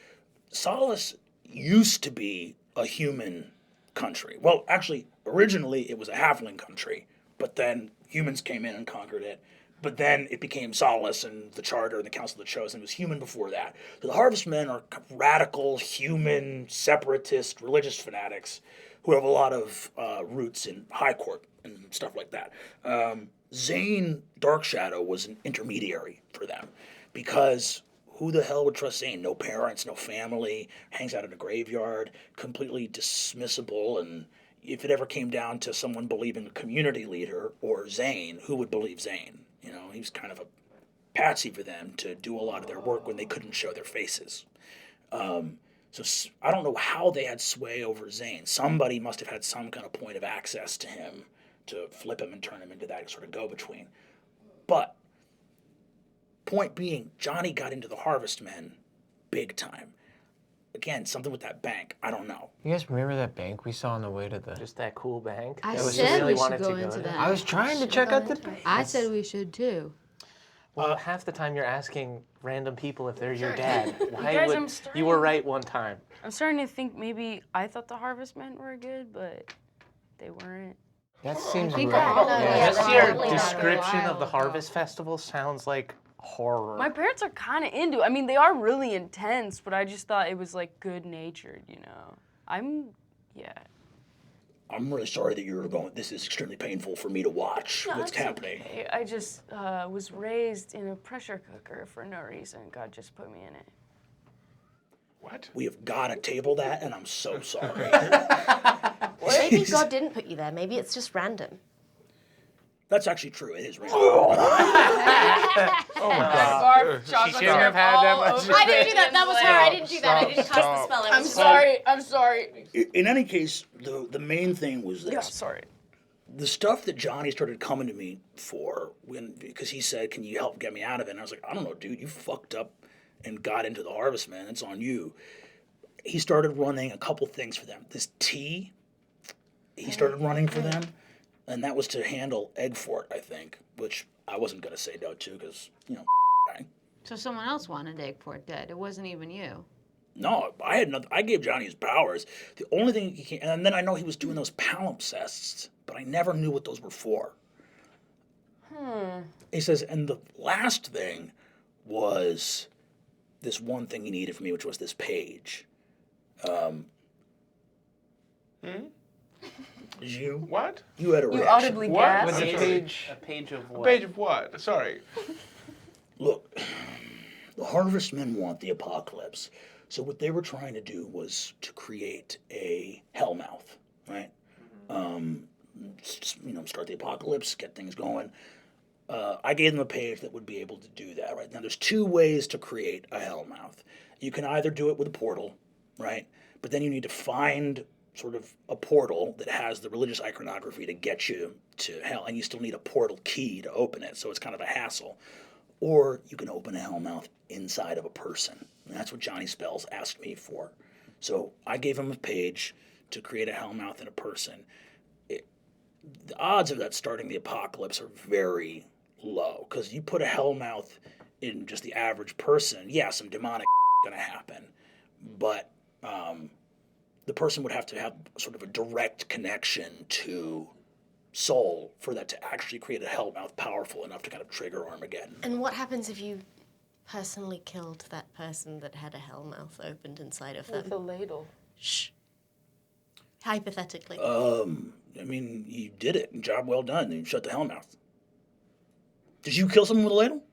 S7: Solace used to be a human country. Well, actually, originally it was a halfling country, but then humans came in and conquered it. But then it became Solace, and the Charter and the Council of the Chosen was human before that. So the Harvestmen are radical, human, separatist, religious fanatics who have a lot of roots in High Court and stuff like that. Zane Darkshadow was an intermediary for them because who the hell would trust Zane? No parents, no family, hangs out in a graveyard, completely dismissible. And if it ever came down to someone believing a community leader or Zane, who would believe Zane? You know, he was kind of a patsy for them to do a lot of their work when they couldn't show their faces. So I don't know how they had sway over Zane. Somebody must have had some kind of point of access to him to flip him and turn him into that sort of go-between. But point being, Johnny got into the Harvestmen big time. Again, something with that bank. I don't know.
S5: You guys remember that bank we saw on the way to the...
S10: Just that cool bank?
S8: I
S10: that
S8: said
S10: really
S8: we should
S10: wanted
S8: go
S10: to
S8: into that.
S5: I was trying to check out the...
S8: I said we should too.
S10: Well, half the time you're asking random people if they're your dad. Why
S9: Guys,
S10: would
S9: I'm starting-
S10: you were right one time?
S9: I'm starting to think maybe I thought the Harvestmen were good, but they weren't.
S5: That seems
S8: think
S5: right.
S8: that-
S5: Yeah.
S10: Just
S2: they're
S10: your
S2: probably not
S10: description
S8: a
S10: of the
S8: while
S10: Harvest Festival sounds like horror.
S9: My parents are kind of into it. I mean, they are really intense, but I just thought it was like good-natured, you know? I'm
S7: I'm really sorry that you're going. This is extremely painful for me to watch.
S9: No,
S7: What's
S9: it's
S7: happening?
S9: okay. I just was raised in a pressure cooker for no reason. God just put me in it.
S3: What?
S7: We have got to table that, and I'm so sorry.
S2: Maybe God didn't put you there. Maybe it's just random.
S7: That's actually true. It is random.
S10: Oh my god. She shouldn't have had that much.
S2: I didn't do that. That was her. I didn't do that. I didn't cast the spell.
S9: I'm sorry. I'm sorry.
S7: In any case, the main thing was this.
S9: Yeah, sorry.
S7: The stuff that Johnny started coming to me for, because he said, "Can you help get me out of it?" And I was like, "I don't know, dude. You fucked up and got into the Harvestmen. It's on you." He started running a couple things for them. This tea, he started running for them, and that was to handle Eggfort, I think, which I wasn't gonna say no to because guy.
S8: So someone else wanted Eggport dead. It wasn't even you.
S7: No, I had nothing. I gave Johnny his powers. The only thing he can, and then I know he was doing those palimpsests, but I never knew what those were for. He says, and the last thing was this one thing he needed from me, which was this page. You?
S3: What?
S7: You had a
S9: You
S7: reaction.
S9: audibly
S3: What?
S9: gasped.
S3: What's
S10: A
S3: a
S10: page of
S3: A
S10: what?
S3: page of what? Sorry.
S7: Look, the Harvestmen want the apocalypse. So what they were trying to do was to create a Hellmouth, right? Start the apocalypse, get things going. I gave them a page that would be able to do that, right? Now, there's two ways to create a Hellmouth. You can either do it with a portal, right? But then you need to find sort of a portal that has the religious iconography to get you to hell, and you still need a portal key to open it, so it's kind of a hassle. Or you can open a Hellmouth inside of a person. And that's what Johnny Spells asked me for. So I gave him a page to create a Hellmouth in a person. The odds of that starting the apocalypse are very low, because you put a Hellmouth in just the average person, yeah, some demonic going to happen, but the person would have to have sort of a direct connection to soul for that to actually create a Hellmouth powerful enough to kind of trigger Armageddon.
S2: And what happens if you personally killed that person that had a Hellmouth opened inside of them?
S9: With a ladle.
S2: Shh. Hypothetically.
S7: I mean, you did it. Job well done. You shut the Hellmouth. Did you kill someone with a ladle?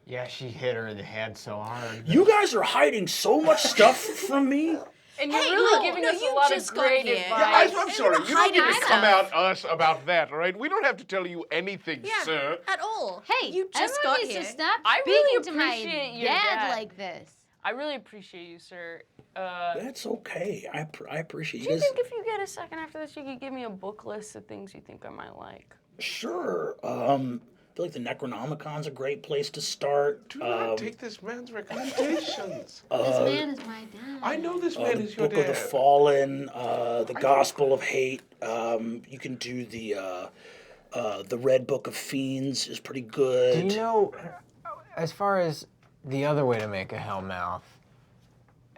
S5: Yeah, she hit her in the head so hard.
S7: You guys are hiding so much stuff from me.
S9: And you're really giving us a lot of great advice.
S3: Yeah, I'm sorry. You don't need to
S8: hiding
S3: come
S8: stuff.
S3: out us about that, all right? We don't have to tell you anything, sir.
S2: At all.
S8: Hey,
S2: you just
S8: everyone
S2: got
S8: needs
S2: here.
S8: to stop
S9: I
S8: speaking
S9: really
S8: to my
S9: appreciate your
S8: dad
S9: dad.
S8: like this.
S9: I really appreciate you, sir.
S7: That's okay. I appreciate
S9: Do
S7: you
S9: you
S7: guys.
S9: think if you get a second after this, you could give me a book list of things you think I might like?
S7: Sure. feel like the Necronomicon's a great place to start.
S3: Do not take this man's recommendations.
S8: This man is my dad.
S3: I know this man
S7: The
S3: is your
S7: Book of
S3: dad.
S7: the Fallen, the Gospel of Hate. You can do the Red Book of Fiends is pretty good.
S5: Do you know, as far as the other way to make a Hellmouth,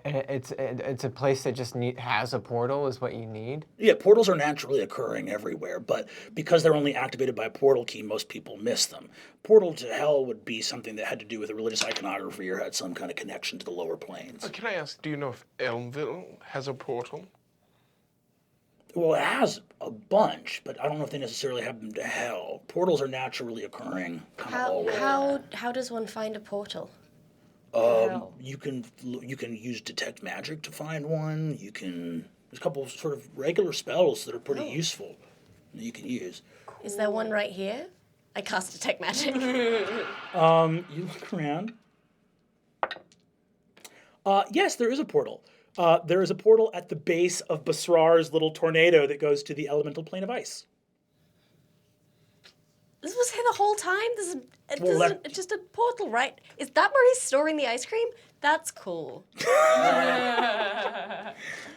S5: it's a place that just has a portal is what you need?
S7: Yeah, portals are naturally occurring everywhere, but because they're only activated by a portal key, most people miss them. Portal to hell would be something that had to do with a religious iconography or had some kind of connection to the lower planes.
S3: Can I ask, do you know if Elmville has a portal?
S7: Well, it has a bunch, but I don't know if they necessarily have them to hell. Portals are naturally occurring kind of all over.
S2: How does one find a portal?
S7: You can use detect magic to find one. There's a couple of sort of regular spells that are pretty useful that you can use.
S2: Is there one right here? I cast detect magic.
S7: You look around. Yes, there is a portal. There is a portal at the base of Basrar's little tornado that goes to the elemental plane of ice.
S2: This was here the whole time? It's just a portal, right? Is that where he's storing the ice cream? That's cool.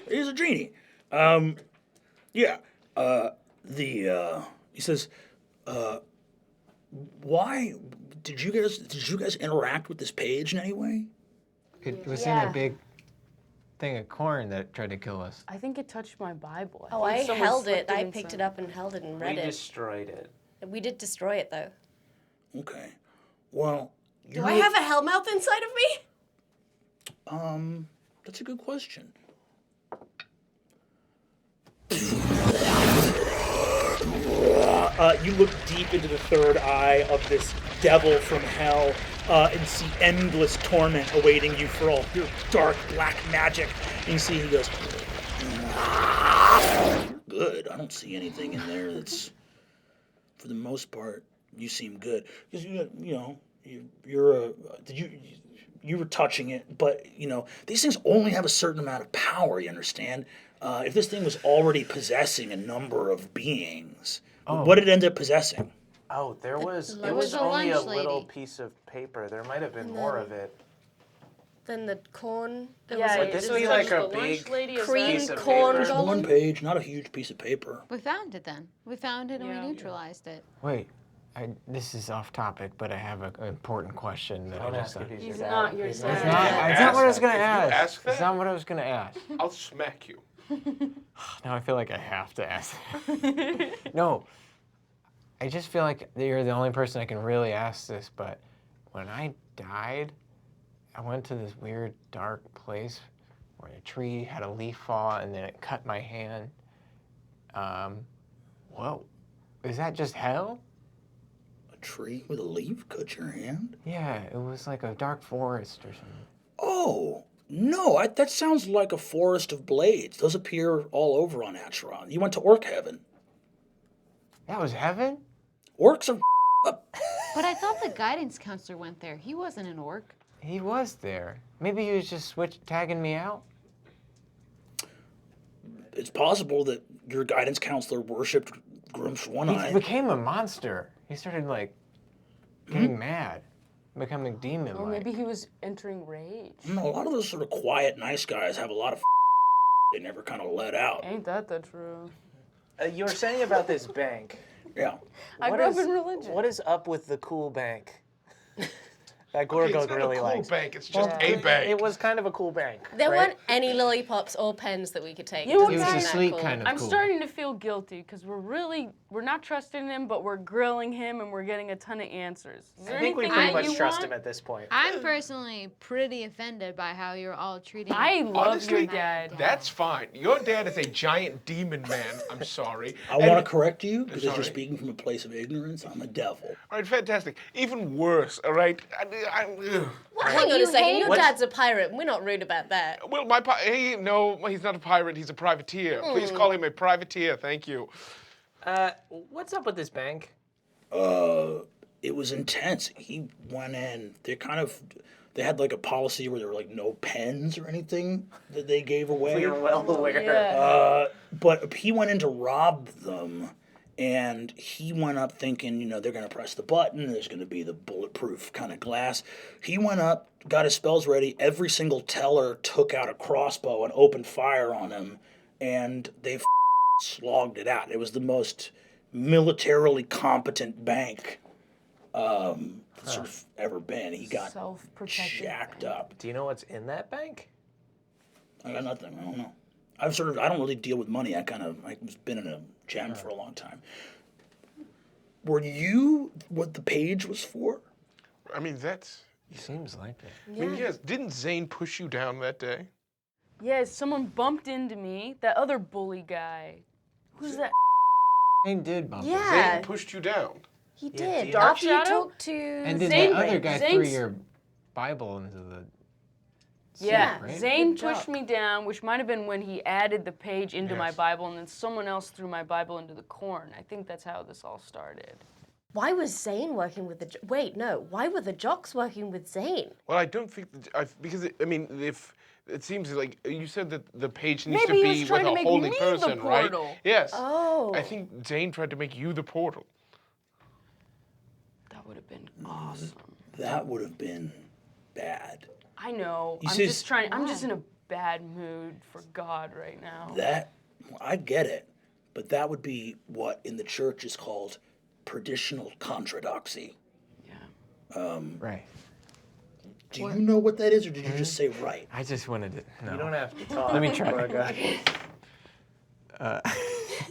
S7: He's a genie. He says, why did you guys interact with this page in any way?
S5: It was in a big thing of corn that tried to kill us.
S6: I think it touched my Bible.
S2: I held it. I picked it up and held it and read
S10: We
S2: it.
S10: destroyed it.
S2: We did destroy it, though.
S7: Okay. Well,
S2: Do I have a Hellmouth inside of me?
S7: That's a good question. You look deep into the third eye of this devil from hell and see endless torment awaiting you for all your dark black magic. And you see he goes, good. I don't see anything in there that's, for the most part, you seem good. Because, you were touching it, but, these things only have a certain amount of power, you understand? If this thing was already possessing a number of beings, what did it end up possessing?
S10: Oh, it was
S8: a
S10: only a
S8: lunch
S10: little
S8: lady.
S10: piece of paper. There might have been more of it.
S2: Then the corn.
S10: Would this be like a big
S2: cream
S10: piece of
S2: corn
S10: paper?
S2: golem?
S7: One page, not a huge piece of paper.
S8: We found it then. We found it and we neutralized it.
S5: Wait, this is off topic, but I have an important question that
S10: Don't
S5: I just
S10: ask if
S5: thought.
S10: he's
S6: He's not your
S5: It's
S6: dad.
S5: not what I was gonna
S3: If you
S5: ask.
S3: ask that?
S5: It's not what I was gonna ask.
S3: I'll smack you.
S5: Now I feel like I have to ask. No, I just feel like you're the only person I can really ask this, but when I died, I went to this weird dark place where a tree had a leaf fall and then it cut my hand. Whoa, is that just hell?
S7: A tree with a leaf cut your hand?
S5: Yeah, it was like a dark forest or something.
S7: Oh, no, that sounds like a forest of blades. Those appear all over on Acheron. You went to Orc Heaven.
S5: That was heaven?
S7: Orcs are
S8: But I thought the guidance counselor went there. He wasn't an orc.
S5: He was there. Maybe he was just tagging me out.
S7: It's possible that your guidance counselor worshipped Grumsh One-Eye.
S5: He became a monster. He started getting mad, becoming demon-like.
S6: Or maybe he was entering rage.
S7: A lot of those sort of quiet, nice guys have a lot of they never kind of let out.
S6: Ain't that the truth?
S10: You were saying about this bank.
S7: Yeah.
S6: I grew up in religion.
S10: What is up with the cool bank? That
S3: Okay,
S10: Gorgo
S3: it's not
S10: really
S3: a cool
S10: likes.
S3: bank, it's just a bank.
S10: It was kind of a cool bank.
S2: There
S10: right?
S2: weren't any lollipops or pens that we could take.
S6: You know
S2: It
S6: what,
S2: doesn't
S6: guys?
S2: seem that
S5: Sweet
S2: cool.
S5: kind of
S6: I'm
S5: cool.
S6: starting to feel guilty because we're not trusting him, but we're grilling him and we're getting a ton of answers. Is there
S10: I think we
S6: anything
S10: pretty
S6: that
S10: much
S6: you
S10: trust
S6: want?
S10: him at this point.
S8: I'm personally pretty offended by how you're all treating
S6: I love
S3: Honestly,
S6: your dad.
S3: That's fine. Your dad is a giant demon man. I'm sorry.
S7: I want to correct you because
S3: Sorry.
S7: you're speaking from a place of ignorance. I'm a devil.
S3: All right, fantastic. Even worse, all right?
S2: Well, hang on a second. Your
S10: What's-
S2: dad's a pirate. We're not rude about that.
S3: Well, no, he's not a pirate. He's a privateer. Please call him a privateer. Thank you.
S10: What's up with this bank?
S7: It was intense. He went in. They had like a policy where there were like no pens or anything that they gave away.
S10: We are well aware.
S7: But he went in to rob them, And he went up thinking, you know, they're going to press the button. There's going to be the bulletproof kind of glass. He went up, got his spells ready. Every single teller took out a crossbow and opened fire on him. And they slogged it out. It was the most militarily competent bank sort of ever been. He got jacked up.
S10: Do you know what's in that bank?
S7: I got nothing. I don't know. I don't really deal with money. I've been in a gem for a long time. Were you what the page was for?
S3: I mean, that's...
S5: Seems like it.
S3: I mean, yes. Didn't Zane push you down that day?
S9: Yes, someone bumped into me. That other bully guy. Who's that?
S5: Zane did bump
S3: Zane pushed you down.
S2: He did.
S9: Dark
S2: After you
S9: Shadow?
S2: talked to
S5: And then
S9: Zane-
S5: the other guy threw
S9: Zane's-
S5: your Bible into the
S9: Yeah,
S5: right?
S9: Zane
S2: Good job.
S9: pushed me down, which might have been when he added the page into my Bible, and then someone else threw my Bible into the corn. I think that's how this all started.
S2: Why was Zane working with the... Wait, no. Why were the jocks working with Zane?
S3: Well, I don't think because if it seems like you said that the page needs
S9: Maybe he
S3: to
S9: was
S3: be
S9: trying
S3: with
S9: to
S3: a
S9: make
S3: holy
S9: me the
S3: person, right?
S9: portal.
S3: Yes.
S2: Oh.
S3: I think Zane tried to make you the portal.
S9: That would have been awesome.
S7: That would have been bad.
S9: I know.
S7: He
S9: I'm
S7: says-
S9: just trying. I'm just in a bad mood for God right now.
S7: I get it, but that would be what in the church is called perditional contradoxy.
S9: Yeah.
S5: Right.
S7: Do you know what that is, or did you just say right?
S5: I just wanted to. No.
S10: You don't have to talk.
S5: Let me try.
S10: poor guy.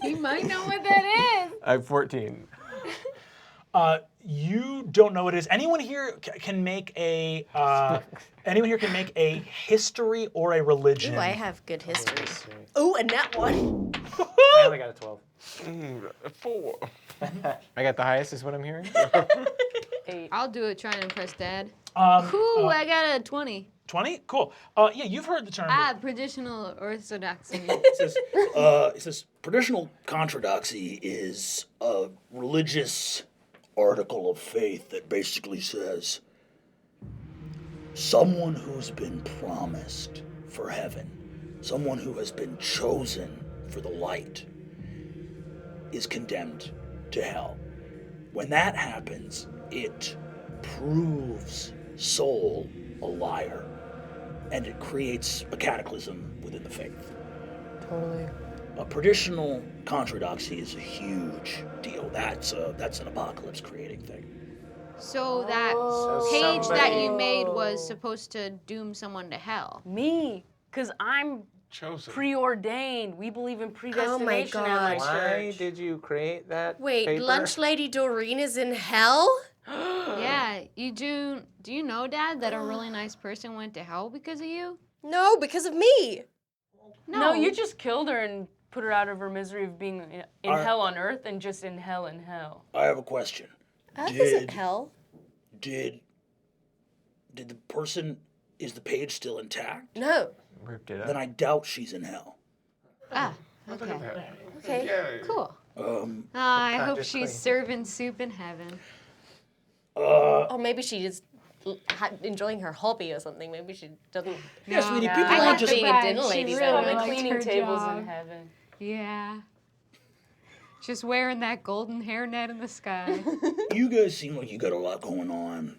S8: You might know what that is.
S5: I'm 14.
S1: You don't know what it is. Anyone here can make a history or a religion?
S2: Ooh, I have good history. Ooh, and that one.
S10: I only got a 12.
S3: 4.
S5: I got the highest, is what I'm hearing.
S9: 8.
S8: I'll do it. Try and impress Dad.
S1: Um,
S8: Ooh, I got a 20.
S1: 20? Cool. Yeah, you've heard the term.
S8: Traditional orthodoxy.
S7: It says perditional contradoxy is a religious article of faith that basically says someone who's been promised for heaven, someone who has been chosen for the light, is condemned to hell. When that happens, it proves soul a liar, and it creates a cataclysm within the faith.
S5: Totally.
S7: A perditional contradoxy is a huge deal. That's an apocalypse creating thing.
S8: So that
S10: So
S8: page that
S10: somebody-
S8: you made was supposed to doom someone to hell.
S9: Me, because I'm
S3: Chosen.
S9: preordained. We believe in predestination at my
S2: God.
S10: Why
S9: church.
S10: did you create that
S2: Wait,
S10: paper?
S2: Lunch Lady Doreen is in hell?
S8: Yeah, you do. Do you know, Dad, that a really nice person went to hell because of you?
S2: No, because of me.
S9: No, you just killed her and put her out of her misery of being in hell on earth and just in hell in hell.
S7: I have a question.
S2: Earth isn't hell.
S7: Did the person, is the page still intact?
S2: No.
S5: Ripped it up.
S7: Then I doubt she's in hell.
S8: Ah, okay.
S2: Okay.
S3: Yeah.
S8: Cool.
S7: Um,
S8: I hope
S10: just
S8: she's
S10: clean.
S8: serving soup in heaven.
S2: Oh, maybe she is enjoying her hobby or something. Maybe she doesn't.
S7: yeah, sweetie, people
S2: I
S7: aren't
S2: like
S7: just...
S2: being a dinner
S8: She
S2: lady.
S8: really
S2: though.
S8: likes
S9: Cleaning
S8: her
S9: tables
S8: job.
S9: in heaven.
S8: Yeah. Just wearing that golden hairnet in the sky.
S7: You guys seem like you got a lot going on.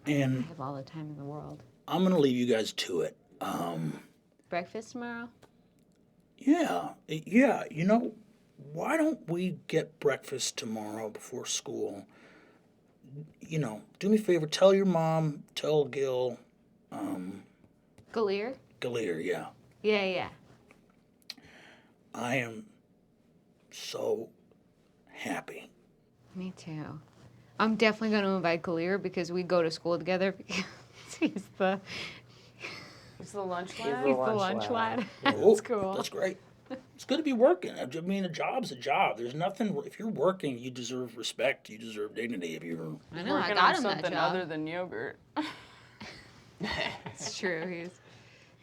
S7: And
S8: I have all the time in the world.
S7: I'm going to leave you guys to it.
S8: Breakfast tomorrow?
S7: Yeah, you know, why don't we get breakfast tomorrow before school? You know, do me a favor, tell your mom, tell Gil,
S8: Galir?
S7: Galir, yeah.
S8: Yeah.
S7: I am so happy.
S8: Me too. I'm definitely going to invite Galir because we go to school together because he's the
S9: lunch
S10: He's
S9: lad.
S10: the
S8: he's the
S10: lunch
S8: lunch
S10: lad.
S8: lad.
S7: Oh,
S8: That's cool.
S7: That's great. It's good to be working. I mean, a job's a job. There's nothing, if you're working, you deserve respect, you deserve dignity. If you're...
S8: I know, I
S9: Working
S8: got
S9: on
S8: him that
S9: something
S8: job.
S9: other than yogurt.
S8: It's true. He's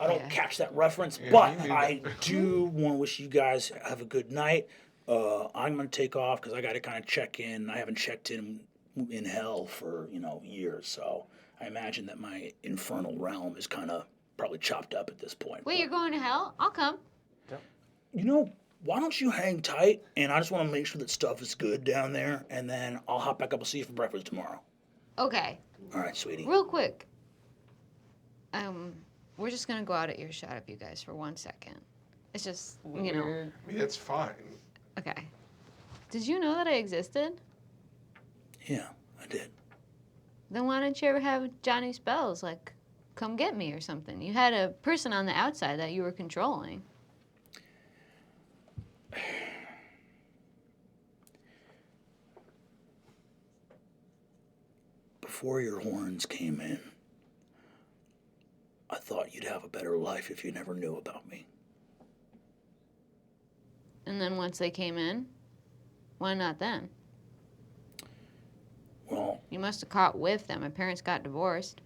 S7: I don't catch that reference, but I do want to wish you guys have a good night. I'm going to take off because I got to kind of check in. I haven't checked in hell for, years, so I imagine that my infernal realm is kind of probably chopped up at this point.
S8: Wait, you're going to hell? I'll come.
S7: why don't you hang tight, and I just want to make sure that stuff is good down there, and then I'll hop back up and see you for breakfast tomorrow.
S8: Okay.
S7: All right, sweetie.
S8: Real quick. We're just gonna go out at earshot of you guys for 1 second. It's just, you know.
S3: I mean, that's fine.
S8: Okay. Did you know that I existed?
S7: Yeah, I did.
S8: Then why didn't you ever have Johnny Spells, like, come get me or something? You had a person on the outside that you were controlling.
S7: Before your horns came in, I thought you'd have a better life if you never knew about me.
S8: And then once they came in, why not then?
S7: Well,
S8: you must have caught whiff that my parents got divorced.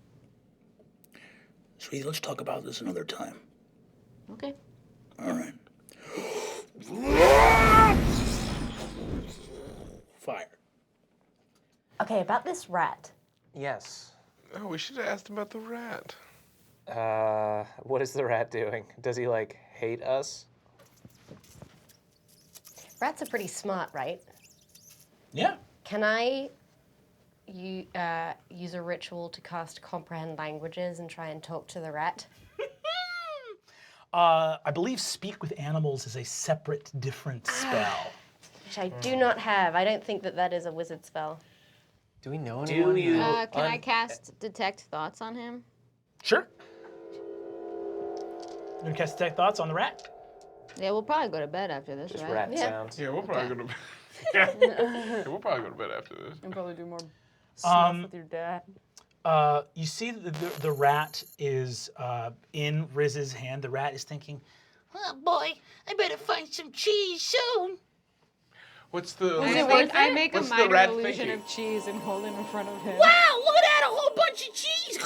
S7: Sweetie, let's talk about this another time.
S8: Okay.
S7: All right. Fire.
S2: Okay, about this rat.
S5: Yes.
S3: Oh, we should have asked him about the rat.
S5: What is the rat doing? Does he, like, hate us?
S2: Rats are pretty smart, right?
S1: Yeah.
S2: Can I use a ritual to cast comprehend languages and try and talk to the rat?
S1: I believe speak with animals is a separate, different spell.
S2: Which I do not have. I don't think that is a wizard spell.
S5: Do we know anyone?
S8: Can I cast detect thoughts on him?
S1: Sure. You gonna cast detect thoughts on the rat?
S8: Yeah, we'll probably go to bed after this,
S5: Just
S8: right?
S5: rat sounds.
S3: Yeah, we'll probably go to bed. Yeah, we'll probably go to bed after this.
S6: And probably do more stuff with your dad.
S1: You see the rat is in Riz's hand. The rat is thinking, oh boy, I better find some cheese soon.
S3: What's the...
S4: I make a
S3: what's the
S4: minor
S3: rat
S4: illusion
S3: thinking?
S4: of cheese and hold it in front of him.
S7: Wow, look at that, a whole bunch of cheese.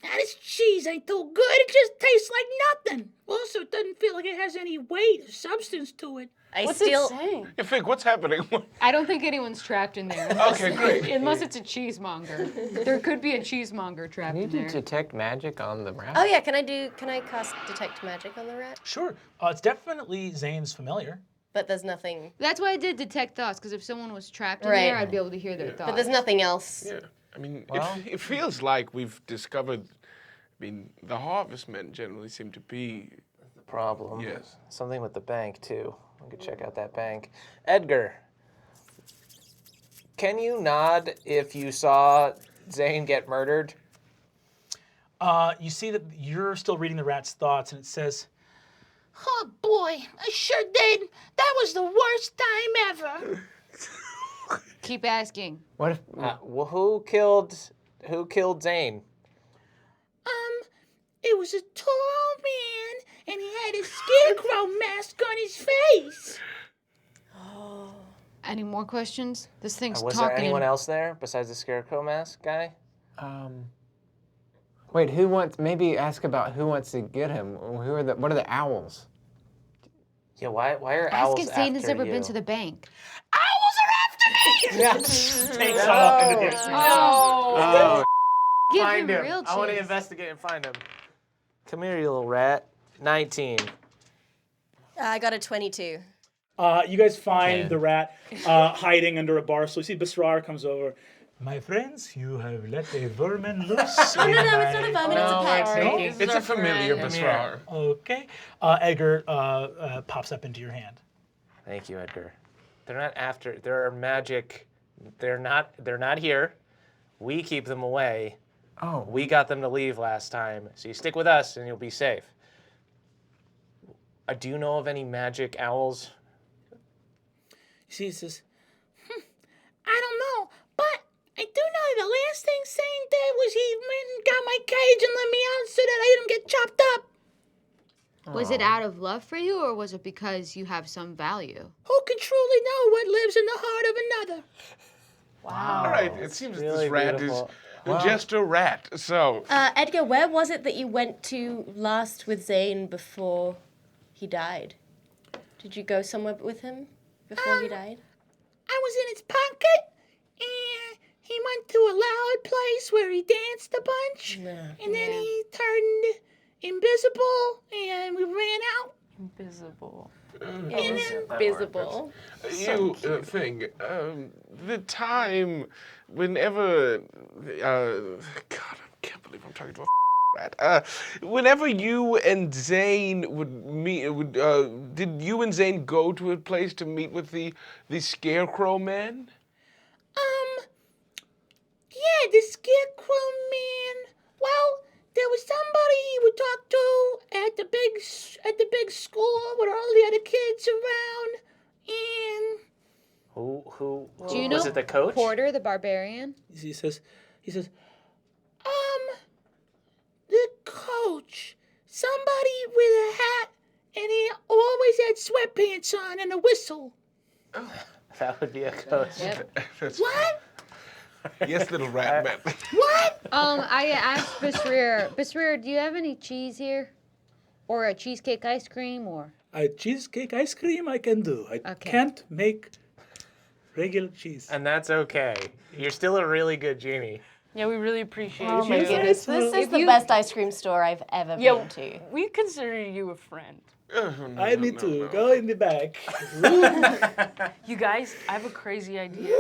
S7: This cheese ain't too good. It just tastes like nothing. Also, it doesn't feel like it has any weight or substance to it.
S6: What's it saying?
S3: Yeah, Fig, what's happening?
S4: I don't think anyone's trapped in there.
S3: Okay, great.
S4: Unless it's a cheesemonger. There could be a cheesemonger trapped
S5: Can you
S4: in
S5: do
S4: there.
S5: detect magic on the rat?
S2: Oh yeah, can I cast detect magic on the rat?
S1: Sure. It's definitely Zane's familiar.
S2: But there's nothing.
S8: That's why I did detect thoughts, because if someone was trapped in
S2: Right.
S8: there, I'd be able to hear their thoughts.
S2: But there's nothing else.
S3: Yeah, I mean,
S5: Well-
S3: it feels like we've discovered... I mean, the harvestmen generally seem to be...
S5: The problem.
S3: Yes.
S5: Something with the bank, too. We could check out that bank. Edgar, can you nod if you saw Zane get murdered?
S1: You see that you're still reading the rat's thoughts, and it says,
S7: Oh boy, I sure did. That was the worst time ever.
S8: Keep asking.
S5: What if? Well, who killed Zane?
S7: It was a tall man, and he had a scarecrow mask on his face.
S8: Any more questions? This thing's
S5: Was
S8: talking.
S5: there anyone else there besides the scarecrow mask guy?
S11: Wait, who wants? Maybe ask about who wants to get him. What are the owls?
S5: Yeah, why are
S8: Ask
S5: owls
S8: if Zane has
S5: after
S8: ever
S5: you?
S8: been to the bank.
S1: takes off.
S5: Oh.
S8: Give
S5: Find
S8: him
S5: him.
S8: real
S5: I want to
S8: cheese.
S5: investigate and find him. Come here, you little rat. 19.
S2: I got a 22.
S1: You guys find
S5: Okay.
S1: the rat hiding under a bar. So you see Basrar comes over. My friends, you have let a vermin loose.
S2: No, it's not a vermin, it's a pet.
S1: No?
S3: It's a familiar Basrar.
S1: Okay. Edgar pops up into your hand.
S5: Thank you, Edgar. They're not after. They're magic. They're not here. We keep them away.
S11: Oh.
S5: We got them to leave last time. So you stick with us and you'll be safe. Do you know of any magic owls?
S7: She says, I don't know, but I do know the last thing Zane did was he went and got my cage and let me out so that I didn't get chopped up.
S8: Was it out of love for you, or was it because you have some value?
S7: Who can truly know what lives in the heart of another?
S3: All right, it seems
S5: really
S3: this rat
S5: beautiful.
S3: is just a rat, so...
S2: Edgar, where was it that you went to last with Zane before he died? Did you go somewhere with him before he died?
S7: I was in his pocket, and he went to a loud place where he danced a bunch, and then he turned invisible, and we ran out.
S6: Invisible.
S2: Invisible.
S3: You thing. The time whenever. God, I can't believe I'm talking to a rat. Whenever you and Zane would meet, did you and Zane go to a place to meet with the Scarecrow Man?
S7: Yeah, the Scarecrow Man. Well, there was somebody he would talk to at the big school with all the other kids around, and
S10: Who
S8: Do you
S10: was
S8: know
S10: it? The coach?
S8: Porter the Barbarian?
S7: he says, the coach, somebody with a hat, and he always had sweatpants on and a whistle.
S10: That would be a coach.
S8: Yep.
S7: What?
S3: Yes, little rat man.
S7: What?
S8: I asked Basrir. Basrir, do you have any cheese here? Or a cheesecake ice cream or?
S7: Cheesecake ice cream I can do. I can't make regular cheese.
S10: And that's okay. You're still a really good genie.
S9: Yeah, we really appreciate
S2: Oh
S9: you.
S2: my goodness, this is the best ice cream store I've ever been to.
S9: We consider you a friend.
S7: I need to go in the back.
S9: You guys, I have a crazy idea.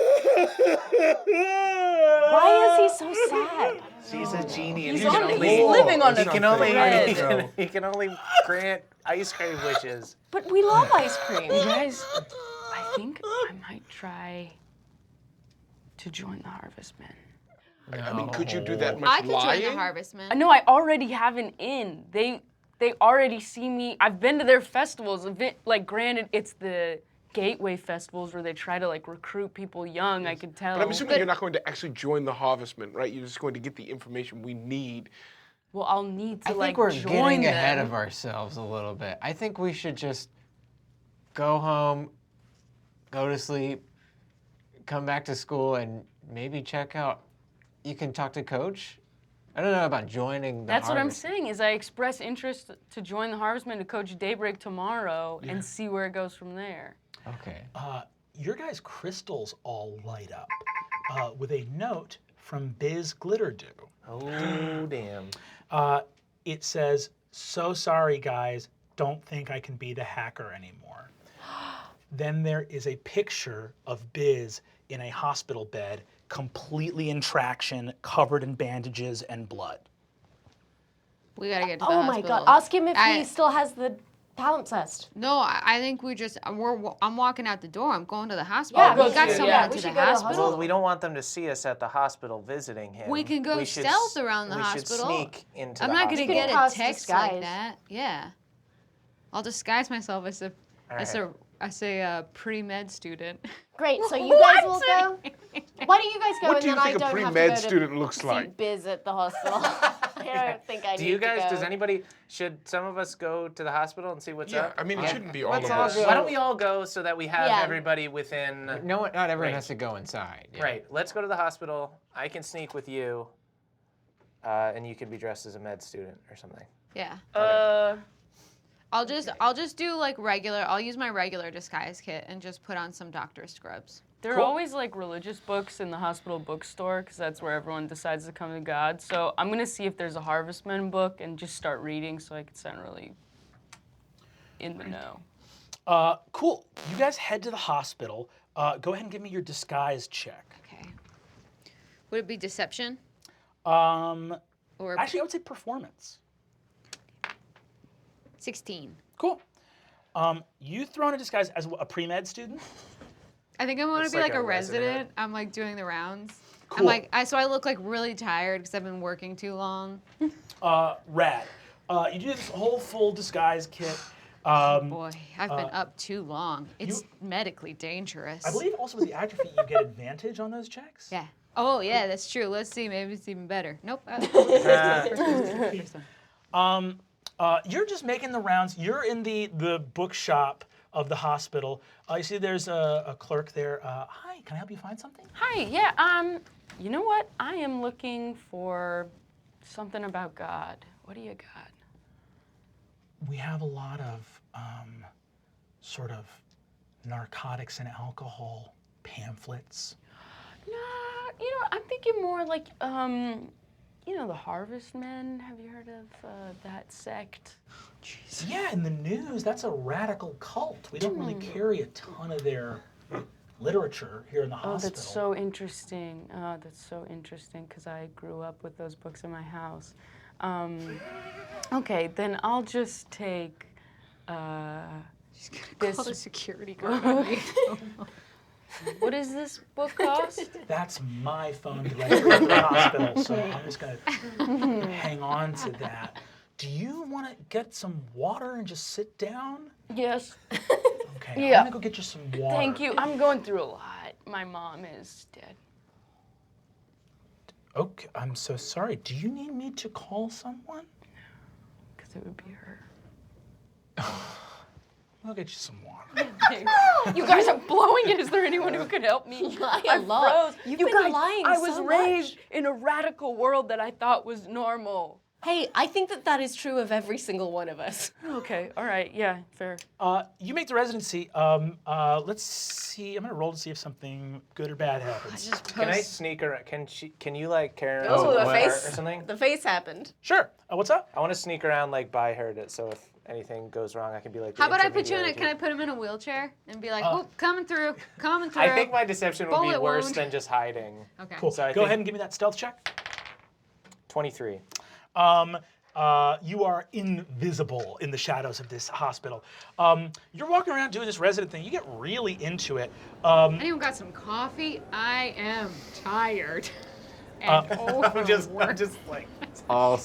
S2: Why is he so sad?
S10: He's a genie.
S9: He's
S10: And
S9: living on
S10: he
S9: a
S10: can only
S9: thread.
S10: he can only grant ice cream wishes.
S2: But we love ice cream.
S9: You guys, I think I might try to join the Harvestmen.
S3: I mean, could you do that much
S8: I could
S3: lying?
S8: join the Harvestmen.
S9: No, I already have an in. They already see me. I've been to their festivals. Like, granted, it's the gateway festivals where they try to like recruit people young. I could tell.
S3: But I'm assuming you're not going to actually join the Harvestmen, right? You're just going to get the information we need.
S9: Well, I'll need to
S11: I
S9: like
S11: think we're
S9: join
S11: getting
S9: them.
S11: ahead of ourselves a little bit. I think we should just go home, go to sleep, come back to school, and maybe check out. You can talk to Coach. I don't know about joining the
S9: That's what I'm
S11: Harvest.
S9: saying. Is I express interest to join the Harvestmen to coach Daybreak tomorrow and see where it goes from there.
S11: Okay.
S1: Your guys' crystals all light up with a note from Biz Glitterdew.
S10: Oh, damn.
S1: It says, "So sorry, guys. Don't think I can be the hacker anymore." Then there is a picture of Biz in a hospital bed, completely in traction, covered in bandages and blood.
S8: We gotta get to the
S2: Oh
S8: hospital.
S2: my god. Ask him if he still has the palimpsest.
S8: No, I think we just, I'm walking out the door. I'm going to the hospital.
S2: Yeah,
S8: we got someone
S2: we
S8: to
S2: should
S8: the
S2: go to the
S8: hospital.
S10: Well, we don't want them to see us at the hospital visiting him.
S8: We can go
S10: should
S8: stealth around the
S10: we
S8: hospital.
S10: should sneak into
S8: I'm
S10: the
S8: not
S10: hospital.
S8: gonna get a
S2: cause
S8: text
S2: disguise.
S8: like that. Yeah. I'll disguise myself as a pre-med student.
S2: Great, so you guys will go? Why don't you guys go
S3: What
S2: and
S3: do you
S2: then
S3: think
S2: I
S3: a
S2: don't have to
S3: pre-med
S2: go
S3: student
S2: to
S3: looks
S2: see
S3: like?
S2: Biz at the hospital. I don't think I
S10: Do
S2: need
S10: you guys,
S2: to go.
S10: does anybody, should some of us go to the hospital and see what's
S3: Yeah,
S10: up?
S3: I mean, it shouldn't be all of
S11: Let's all
S3: us.
S11: go.
S10: Why don't we all go so that we have
S2: Yeah.
S10: everybody within...
S11: Not everyone
S10: Right.
S11: has to go inside. Yeah.
S10: Right, let's go to the hospital. I can sneak with you, and you can be dressed as a med student or something.
S8: Yeah.
S9: Uh,
S8: I'll just do like regular. I'll use my regular disguise kit and just put on some doctor scrubs.
S9: there are always like religious books in the hospital bookstore because that's where everyone decides to come to God. So I'm gonna see if there's a Harvestmen book and just start reading so I can sound really in the know.
S1: Cool. You guys head to the hospital. Go ahead and give me your disguise check.
S8: Okay. Would it be deception?
S1: Or
S8: Or
S1: actually, I would say performance.
S8: 16.
S1: Cool. You throw in a disguise as a pre-med student.
S8: I think I'm gonna
S10: It's
S8: be
S10: like
S8: like
S10: a
S8: a resident.
S10: resident.
S8: I'm like doing the rounds.
S1: Cool.
S8: I'm like, so I look like really tired because I've been working too long.
S1: Rad. You do this whole full disguise kit.
S8: Boy, I've been up too long. It's medically dangerous.
S1: I believe also with the atrophy, you get advantage on those checks.
S8: Yeah. Oh yeah, that's true. Let's see. Maybe it's even better. Nope.
S1: You're just making the rounds. You're in the bookshop of the hospital. You see there's a clerk there. Hi, can I help you find something?
S9: Hi, yeah, you know what? I am looking for something about God. What do you got?
S1: We have a lot of sort of narcotics and alcohol pamphlets.
S9: Nah, you know, I'm thinking more like,
S6: the Harvest Men. Have you heard of that sect?
S1: Jeez. Yeah, in the news, that's a radical cult. We don't really carry a ton of their literature here in the hospital.
S6: Oh, that's so interesting. That's so interesting because I grew up with those books in my house. Okay, then I'll just take
S4: She's gonna call the security guard on me.
S6: What does this book cost?
S1: That's my phone directory at the hospital, so I'm just going to hang on to that. Do you want to get some water and just sit down?
S6: Yes.
S1: Okay, I'm going to go get you some water.
S6: Thank you. I'm going through a lot. My mom is dead.
S1: Okay, I'm so sorry. Do you need me to call someone?
S6: Because it would be her.
S1: I'll get you some water.
S6: You guys are blowing it. Is there anyone who could help me?
S2: I froze. You've been
S6: guys,
S2: lying
S6: I was
S2: so
S6: raised
S2: much.
S6: in a radical world that I thought was normal.
S2: Hey, I think that is true of every single one of us.
S6: Okay, all right, yeah, fair.
S1: You make the residency. Let's see. I'm going to roll to see if something good or bad happens.
S10: Can I sneak around? Can you like carry
S2: Oh,
S10: around
S2: the
S10: her
S2: face.
S10: or something?
S2: The face happened.
S1: Sure. What's up?
S10: I want to sneak around like by her so if anything goes wrong, I can be like. The
S8: How about I put you in
S10: intermediary.
S8: can I put him in a wheelchair and be like, oh, coming through.
S10: I think my deception would be
S8: Bullet
S10: worse
S8: wound.
S10: than just hiding.
S8: Okay.
S1: Cool.
S10: So I
S1: Go
S10: think
S1: ahead and give me that stealth check.
S10: 23.
S1: You are invisible in the shadows of this hospital. You're walking around doing this resident thing. You get really into it.
S8: Anyone got some coffee? I am tired. And
S10: I'm just like
S11: All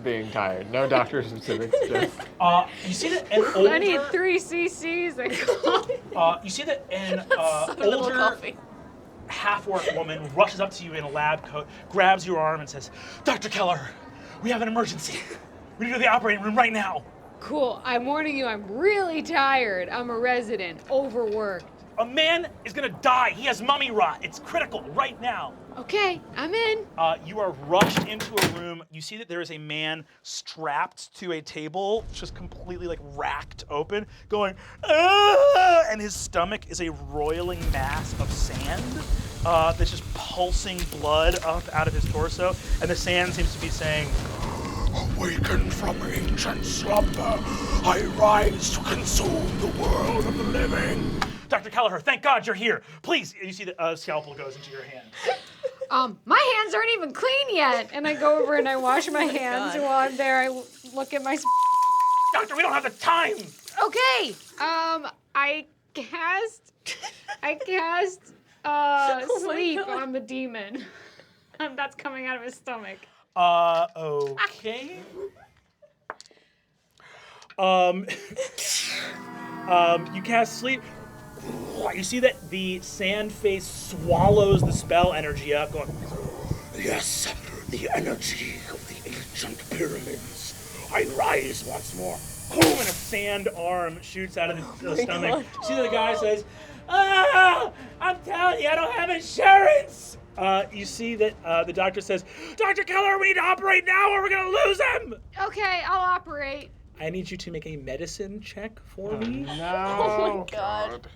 S11: being tired. No doctor specifics. Just.
S1: You see that an older.
S8: I need 3 cc's of coffee.
S1: You see that an
S2: little
S1: older
S2: coffee.
S1: half-orc woman rushes up to you in a lab coat, grabs your arm, and says, "Dr. Keller, we have an emergency. We need to go to the operating room right now."
S8: Cool. I'm warning you, I'm really tired. I'm a resident, overworked.
S1: A man is gonna die. He has mummy rot. It's critical right now.
S8: Okay, I'm in.
S1: You are rushed into a room. You see that there is a man strapped to a table, just completely like racked open, going, "Ah!" And his stomach is a roiling mass of sand that's just pulsing blood up out of his torso. And the sand seems to be saying, "Awaken from ancient slumber. I rise to consume the world of the living." Dr. Kelleher, thank God you're here. Please, you see the scalpel goes into your hand.
S8: My hands aren't even clean yet. And I go over and I wash my hands while I'm there. I look at my.
S1: Doctor, we don't have the time.
S8: Okay. I cast sleep on the demon. That's coming out of his stomach.
S1: Okay. You cast sleep. You see that the sand face swallows the spell energy up, going, "Yes, the energy of the ancient pyramids. I rise once more." Boom, and a sand arm shoots out of the stomach.
S2: God.
S1: You see that the guy says, "Ah, I'm telling you, I don't have insurance." You see that the doctor says, "Dr. Keller, we need to operate now or we're going to lose him."
S8: Okay, I'll operate.
S1: I need you to make a medicine check for me.
S11: No.
S2: Oh my God.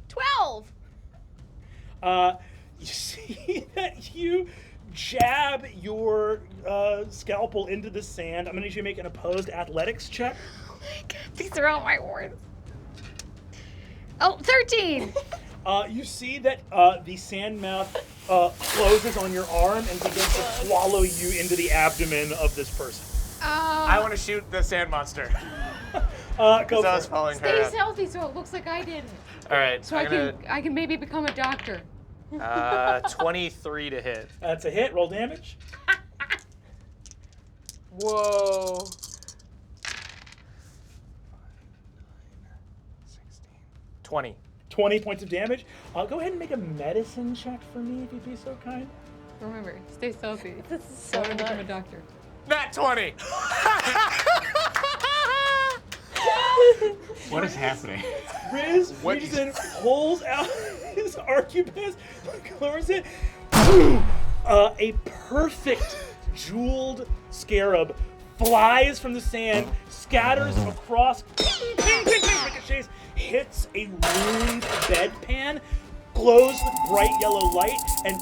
S8: 12.
S1: You see that you jab your scalpel into the sand. I'm gonna need you to make an opposed athletics check.
S8: Oh my God, these are all my words. Oh, 13.
S1: You see that the sand mouth closes on your arm and begins to swallow you into the abdomen of this person.
S10: I want to shoot the sand monster.
S1: Go
S10: Because
S1: for
S10: I was
S1: it.
S10: following her.
S8: Stays
S10: around.
S8: healthy so it looks like I didn't.
S10: All right.
S8: So I can maybe become a doctor.
S10: 23 to hit.
S1: That's a hit. Roll damage.
S6: Whoa.
S10: 20.
S1: 20 points of damage. Go ahead and make a medicine check for me, if you'd be so kind.
S8: Remember, stay healthy.
S2: This is
S8: So
S2: so
S8: I want to become a
S2: nuts.
S8: doctor.
S10: Nat 20.
S11: What is happening?
S1: Riz
S3: What
S1: reaches
S3: is-
S1: in, pulls out his arquebus, covers it. Boom! A perfect jeweled scarab flies from the sand, scatters across, ping, ping, ping, ping, ricochets, hits a ruined bedpan, glows with bright yellow light, and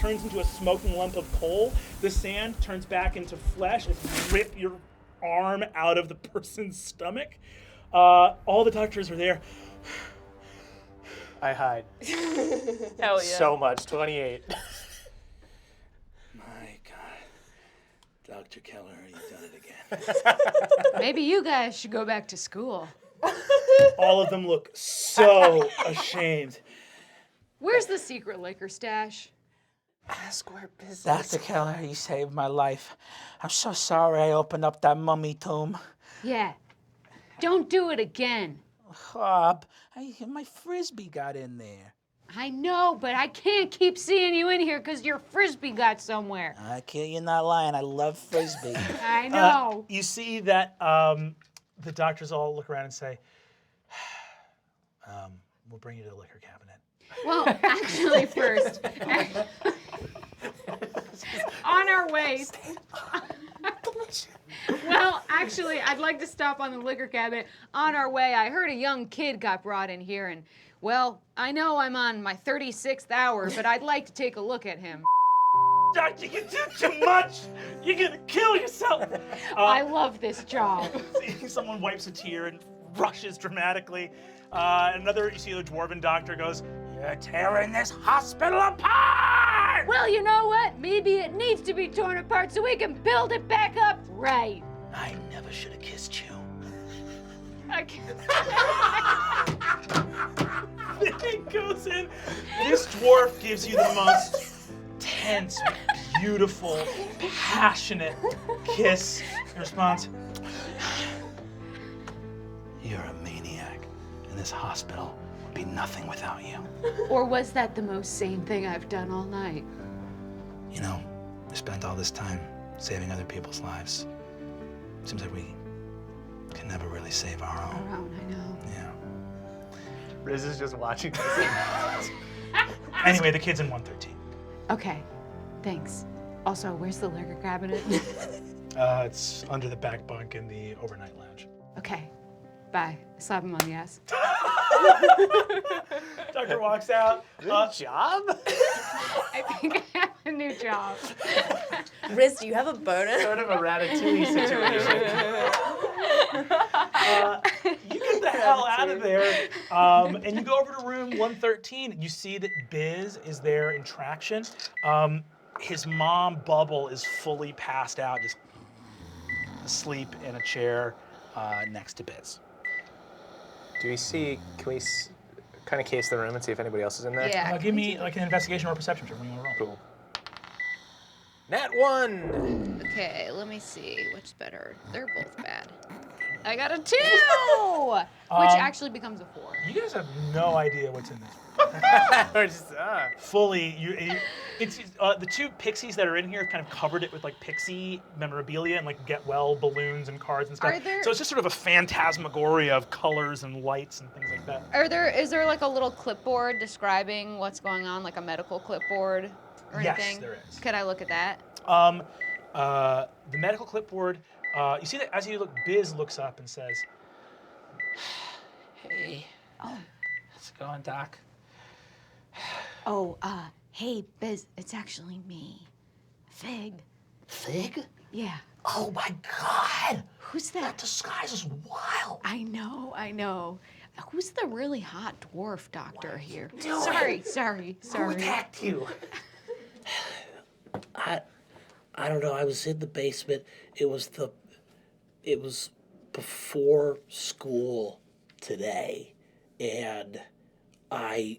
S1: turns into a smoking lump of coal. The sand turns back into flesh. If you rip your arm out of the person's stomach. All the doctors are there.
S10: I hide.
S9: Hell yeah.
S10: So much. 28.
S7: My God. Dr. Keller, you've done it again.
S8: Maybe you guys should go back to school.
S1: All of them look so ashamed.
S8: Where's the secret liquor stash?
S10: Ask where business.
S12: Dr. Keller, you saved my life. I'm so sorry I opened up that mummy tomb.
S8: Yeah. Don't do it again.
S12: My frisbee got in there.
S8: I know, but I can't keep seeing you in here because your frisbee got somewhere.
S12: You're not lying. I love frisbee.
S8: I know.
S1: You see that the doctors all look around and say, we'll bring you to the liquor cabinet.
S8: Well, actually, first, on our way. Well, actually, I'd like to stop on the liquor cabinet. On our way, I heard a young kid got brought in here, and, well, I know I'm on my 36th hour, but I'd like to take a look at him.
S1: Doctor, you do too much! You're gonna kill yourself!
S8: I love this job.
S1: Someone wipes a tear and rushes dramatically. You see the dwarven doctor goes, "You're tearing this hospital apart!"
S8: Well, you know what? Maybe it needs to be torn apart so we can build it back up right.
S12: I never should have kissed you.
S8: I can't.
S1: He goes in. This dwarf gives you the most tense, beautiful, passionate kiss. In response,
S12: You're a maniac, and this hospital would be nothing without you.
S8: Or was that the most sane thing I've done all night?
S12: You know, we spent all this time saving other people's lives. Seems like we can never really save our own.
S8: Our own, I know.
S12: Yeah.
S10: Riz is just watching this.
S1: anyway, the kid's in 113.
S8: Okay, thanks. Also, where's the liquor cabinet?
S1: It's under the back bunk in the overnight lounge.
S8: Okay, bye. Slap him on the ass.
S1: Doctor walks out.
S10: Good job.
S8: I think I have a new job.
S2: Riz, do you have a boner?
S10: Sort of a Ratatouille situation.
S1: You get the hell out of there, and you go over to room 113. You see that Biz is there in traction. His mom, Bubble, is fully passed out, just asleep in a chair next to Biz.
S10: Do we see, can we kind of case the room and see if anybody else is in there?
S8: Yeah.
S1: Give me like an investigation or perception check when you want to roll.
S10: Cool. Nat 1!
S8: Okay, let me see. Which's better? They're both bad. I got a 2! Which actually becomes a 4.
S1: You guys have no idea what's in this.
S10: We're just,
S1: Fully, it's the two pixies that are in here have kind of covered it with like pixie memorabilia and like get well balloons and cards and stuff. So it's just sort of a phantasmagoria of colors and lights and things like that.
S8: Is there like a little clipboard describing what's going on, like a medical clipboard or
S1: Yes,
S8: anything?
S1: there is.
S8: Could I look at that?
S1: The medical clipboard. You see that as you look, Biz looks up and says,
S12: Hey. Oh. How's it going, Doc?
S8: Oh, hey, Biz, it's actually me. Fig.
S12: Fig?
S8: Yeah.
S12: Oh my God!
S8: Who's that?
S12: That disguise is wild.
S8: I know. Who's the really hot dwarf doctor here?
S12: doing?
S8: Sorry.
S12: Who attacked you? I don't know. I was in the basement. It was before school today, and I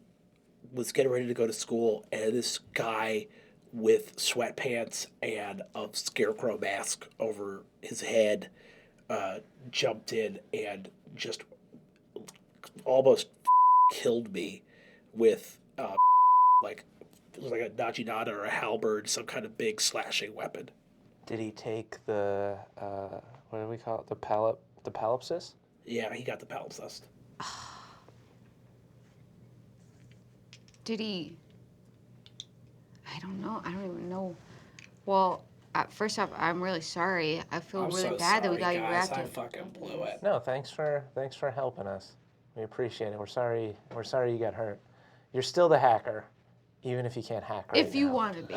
S12: was getting ready to go to school, and this guy with sweatpants and a scarecrow mask over his head jumped in and just almost killed me with like it was like a Najinata or a halberd, some kind of big slashing weapon.
S10: Did he take the, what do we call it, the palimpsest?
S12: Yeah, he got the palimpsest.
S8: Did he? I don't know. I don't even know. Well, first off, I'm really sorry. I feel really bad that we got you wrapped
S12: I
S8: in.
S12: fucking blew it.
S10: No, thanks for helping us. We appreciate it. We're sorry you got hurt. You're still the hacker. Even if you can't hack right
S8: If you
S10: now.
S8: want to be.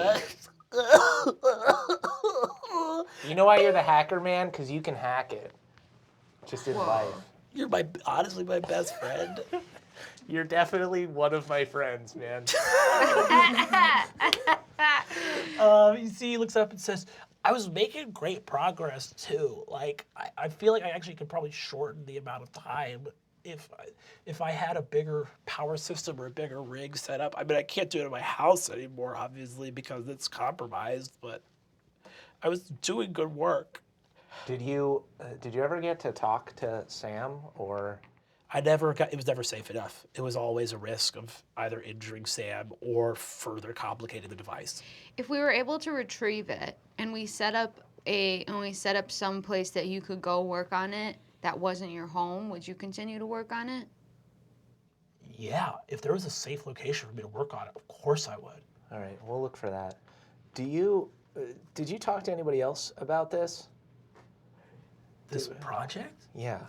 S10: You know why you're the hacker, man? Because you can hack it. Just in life.
S12: You're honestly my best friend.
S10: You're definitely one of my friends, man.
S1: You see, he looks up and says, I was making great progress too. Like, I feel like I actually could probably shorten the amount of time if I had a bigger power system or a bigger rig set up. I mean, I can't do it in my house anymore, obviously, because it's compromised, but I was doing good work.
S10: Did you ever get to talk to Sam, or?
S12: It was never safe enough. It was always a risk of either injuring Sam or further complicating the device.
S8: If we were able to retrieve it and we set up some place that you could go work on it that wasn't your home, would you continue to work on it?
S1: Yeah, if there was a safe location for me to work on it, of course I would.
S10: All right, we'll look for that. Did you talk to anybody else about this?
S1: This project?
S10: Yeah.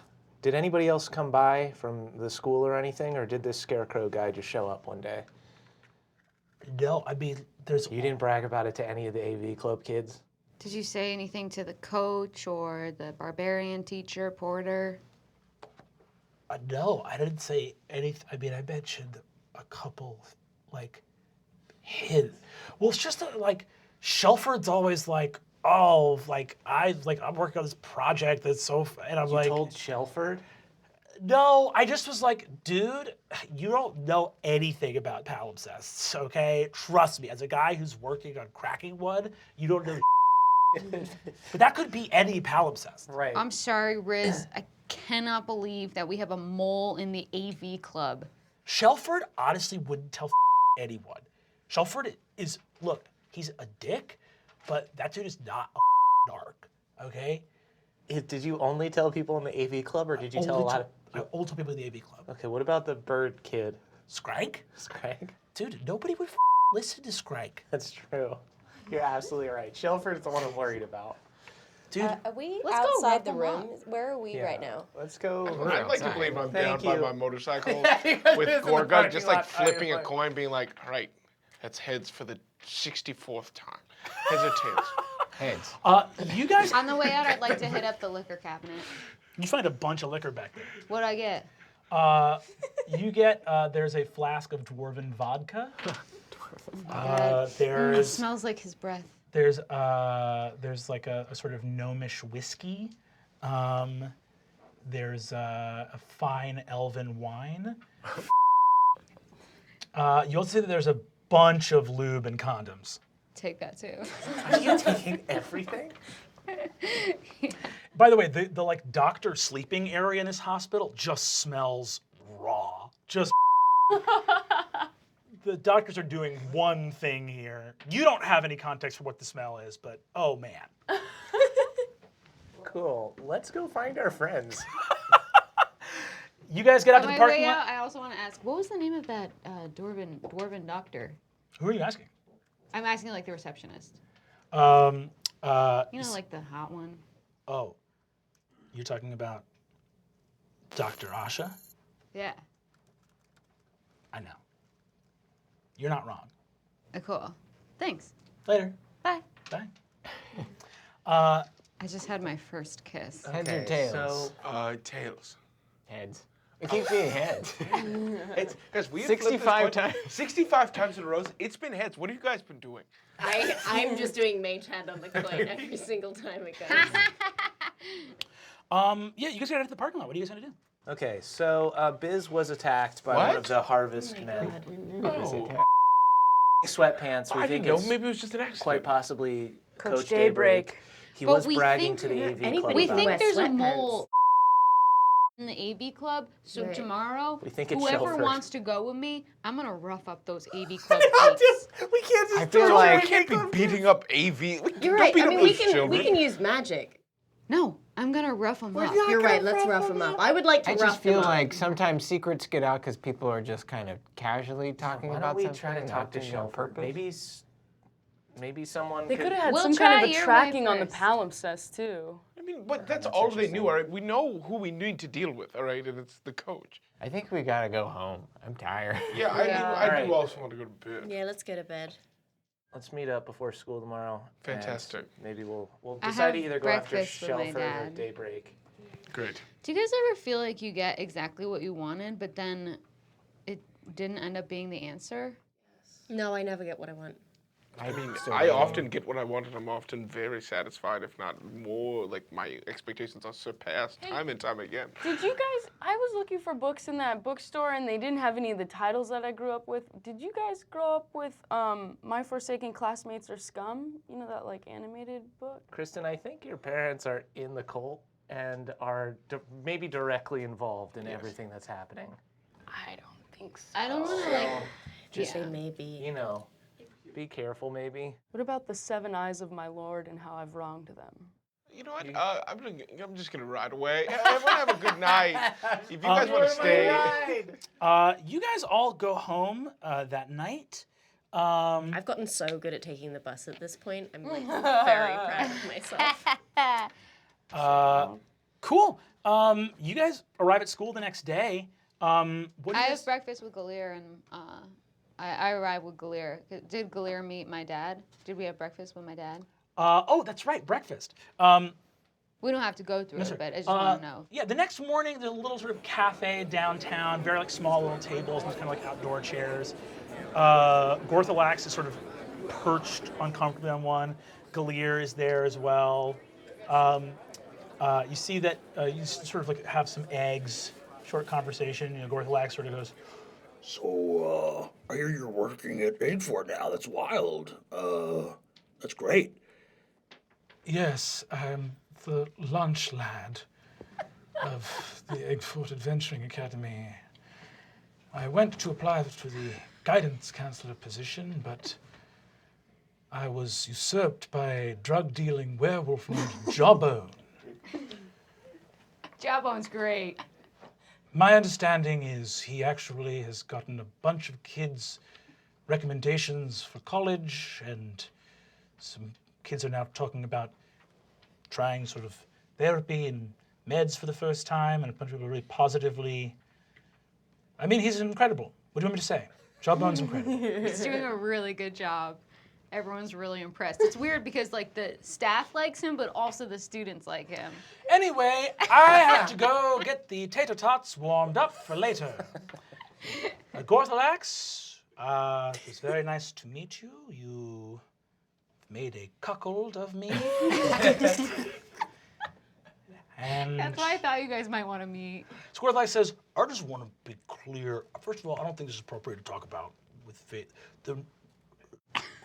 S10: Did anybody else come by from the school or anything, or did this scarecrow guy just show up one day?
S1: No, I mean,
S10: You didn't brag about it to any of the AV club kids?
S8: Did you say anything to the coach or the barbarian teacher, Porter?
S1: No, I didn't say anything. I mean, I mentioned a couple, like, well, it's just like, Shelford's always like, oh, I'm working on this project that's so, and I'm like.
S10: You told Shelford?
S1: No, I just was like, dude, you don't know anything about palimpsests, okay? Trust me, as a guy who's working on cracking one, you don't know. But that could be any palimpsest.
S10: Right.
S8: I'm sorry, Riz. I cannot believe that we have a mole in the AV club.
S1: Shelford honestly wouldn't tell anyone. Shelford is, look, he's a dick, but that dude is not a narc, okay?
S10: Did you only tell people in the AV club, or did you tell a lot of...
S1: I only tell people in the AV club.
S10: Okay, what about the bird kid?
S1: Skrank?
S10: Skrank?
S1: Dude, nobody would listen to Skrank.
S10: That's true. You're absolutely right. Shelford's the one I'm worried about.
S1: Dude,
S2: are we
S8: let's go
S2: outside
S8: wrap
S2: the
S8: them
S2: room?
S8: up.
S2: Where are we right now?
S10: Let's go.
S3: I'd like to believe I'm down
S10: Thank
S3: by
S10: you.
S3: my motorcycle
S10: This is
S3: with
S10: the
S3: Gorga,
S10: parking
S3: just like
S10: lot.
S3: flipping a coin, being like, all right, that's heads for the 64th time. Heads or tails?
S11: Heads.
S1: You guys,
S8: On the way out, I'd like to hit up the liquor cabinet.
S1: you find a bunch of liquor back there.
S8: What'd I get?
S1: You get, there's a flask of dwarven vodka.
S8: It
S1: There's
S8: smells like his breath.
S1: there's like a sort of gnomish whiskey. There's a fine elven wine. You also see that there's a bunch of lube and condoms.
S8: Take that too.
S10: Are you taking everything?
S1: By the way, the like doctor sleeping area in this hospital just smells raw. Just the doctors are doing one thing here. You don't have any context for what the smell is, but oh man.
S10: Cool. Let's go find our friends.
S1: You guys get out to
S8: On
S1: the
S8: my
S1: parking
S8: way
S1: lot.
S8: out, I also want to ask, what was the name of that dwarven doctor?
S1: Who are you asking?
S8: I'm asking like the receptionist. You know, like the hot one.
S1: Oh, you're talking about Dr. Asha?
S8: Yeah.
S1: I know. You're not wrong.
S8: Cool. Thanks.
S1: Later.
S8: Bye.
S1: Bye.
S8: I just had my first kiss.
S11: Heads or tails?
S3: So, tails.
S11: Heads. It keeps being heads.
S3: Guys, we have
S11: 65
S3: times. 65 times in a row. It's been heads. What have you guys been doing?
S2: I'm just doing mage hand on the coin every single time it goes.
S1: Yeah, you guys got out to the parking lot. What are you guys gonna do?
S10: Okay, so Biz was attacked by one of the harvest men. Sweatpants. We
S3: I
S10: think
S3: didn't know.
S10: it's
S3: Maybe it was just an accident.
S10: quite possibly
S9: Coach Daybreak.
S10: He
S8: But
S10: was
S8: we
S10: bragging
S8: think
S10: to the AV club
S2: anybody
S8: We
S10: about
S8: think
S10: it.
S8: there's a
S2: sweatpants.
S8: mole in the AV club, so
S2: Right.
S8: tomorrow,
S10: We think it's
S8: whoever
S10: Shelford.
S8: wants to go with me, I'm gonna rough up those AV club
S10: We
S8: apes.
S10: can't just
S11: I feel
S3: We
S11: like
S3: can't be beating up AV.
S2: You're
S3: Don't
S2: right.
S3: beat
S2: I
S3: up
S2: mean,
S3: those
S2: we
S3: children.
S2: can use magic.
S8: No, I'm gonna rough them up.
S2: You're right. Let's rough them up. I would like to
S11: I
S2: rough
S11: just feel
S2: them up.
S11: like sometimes secrets get out because people are just kind of casually talking
S10: Why
S11: about
S10: don't we
S11: something.
S10: try to
S11: not
S10: talk to
S11: doing it on
S10: Shelford?
S11: purpose.
S10: Maybe someone
S9: They could have had
S8: We'll
S9: some
S8: try
S9: kind of a
S8: your way
S9: tracking on the
S8: first.
S9: palimpsest too.
S3: mean, but that's all they knew, all right? We know who we need to deal with, all right? And it's the coach.
S5: I think we gotta go home. I'm tired.
S3: Yeah, I do also want to go to bed.
S2: Yeah, let's go to bed.
S10: Let's meet up before school tomorrow.
S3: Fantastic.
S10: Maybe we'll
S8: I
S10: decide to
S8: have
S10: either go after
S8: breakfast with my
S10: Shelford or
S8: dad.
S10: Daybreak.
S3: Great.
S8: Do you guys ever feel like you get exactly what you wanted, but then it didn't end up being the answer?
S2: No, I never get what I want.
S3: I mean, I often get what I want, and I'm often very satisfied, if not more. Like, my expectations are surpassed time and time again.
S6: Did you guys, I was looking for books in that bookstore and they didn't have any of the titles that I grew up with. Did you guys grow up with My Forsaken Classmates or Scum? You know, that like animated book?
S10: Kristen, I think your parents are in the cult and are maybe directly involved in everything that's happening.
S6: I don't think so.
S8: I don't want to like.
S2: Just say maybe.
S10: You know, be careful maybe.
S6: What about the 7 Eyes of My Lord and how I've wronged them?
S3: You know what? I'm just gonna ride away. Everyone have a good night. If you guys want to stay.
S1: You guys all go home that night.
S2: I've gotten so good at taking the bus at this point. I'm like very proud of myself.
S1: Cool. You guys arrive at school the next day. What do
S8: I
S1: you
S8: have breakfast with Galir, and I arrived with Galir. Did Galir meet my dad? Did we have breakfast with my dad?
S1: Oh, that's right, breakfast.
S8: We don't have to go through
S1: No,
S8: it,
S1: sir.
S8: but I just want to know.
S1: Yeah, the next morning, there's a little sort of cafe downtown, very like small little tables and kind of like outdoor chairs. Gorthalax is sort of perched uncomfortably on one. Galir is there as well. You see that you sort of like have some eggs. Short conversation. You know, Gorthalax sort of goes,
S7: So, I hear you're working at Egfort now. That's wild. That's great.
S13: Yes, I'm the lunch lad of the Egfort Adventuring Academy. I went to apply for the guidance counselor position, but I was usurped by a drug-dealing werewolf named Jawbone.
S4: Jawbone's great.
S13: My understanding is he actually has gotten a bunch of kids' recommendations for college, and some kids are now talking about trying sort of therapy and meds for the first time, and a bunch of people are really positively. I mean, he's incredible. What do you want me to say? Jawbone's incredible.
S8: He's doing a really good job. Everyone's really impressed. It's weird because like the staff likes him, but also the students like him.
S13: Anyway, I have to go get the tater tots warmed up for later. Gorthalax, it was very nice to meet you. You made a cuckold of me. And
S8: That's why I thought you guys might want to meet.
S7: Gorthalax says, I just want to be clear. First of all, I don't think this is appropriate to talk about with Faith.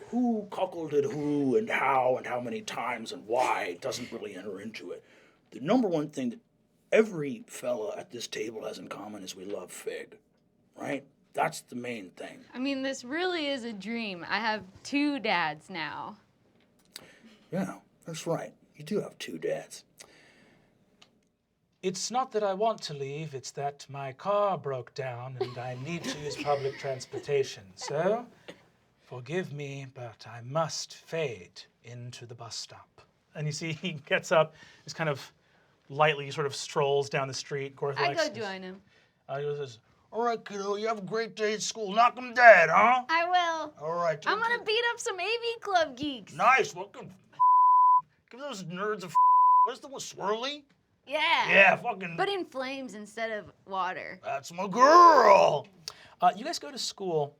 S7: Who cuckolded who and how many times and why doesn't really enter into it. The number one thing that every fella at this table has in common is we love Fig, right? That's the main thing.
S8: I mean, this really is a dream. I have 2 dads now.
S7: Yeah, that's right. You do have 2 dads.
S13: it's not that I want to leave, it's that my car broke down and I need to use public transportation. So, forgive me, but I must fade into the bus stop. And you see he gets up, just kind of lightly sort of strolls down the street.
S8: I go join him.
S13: He says, all right, kiddo, you have a great day at school. Knock 'em dead, huh?
S8: I will.
S13: All right.
S8: I'm gonna beat up some AV Club geeks.
S7: Nice. Well, give those nerds a what's the one, Swirly?
S8: Yeah.
S7: Yeah, fucking.
S8: But in flames instead of water.
S7: That's my girl.
S1: You guys go to school.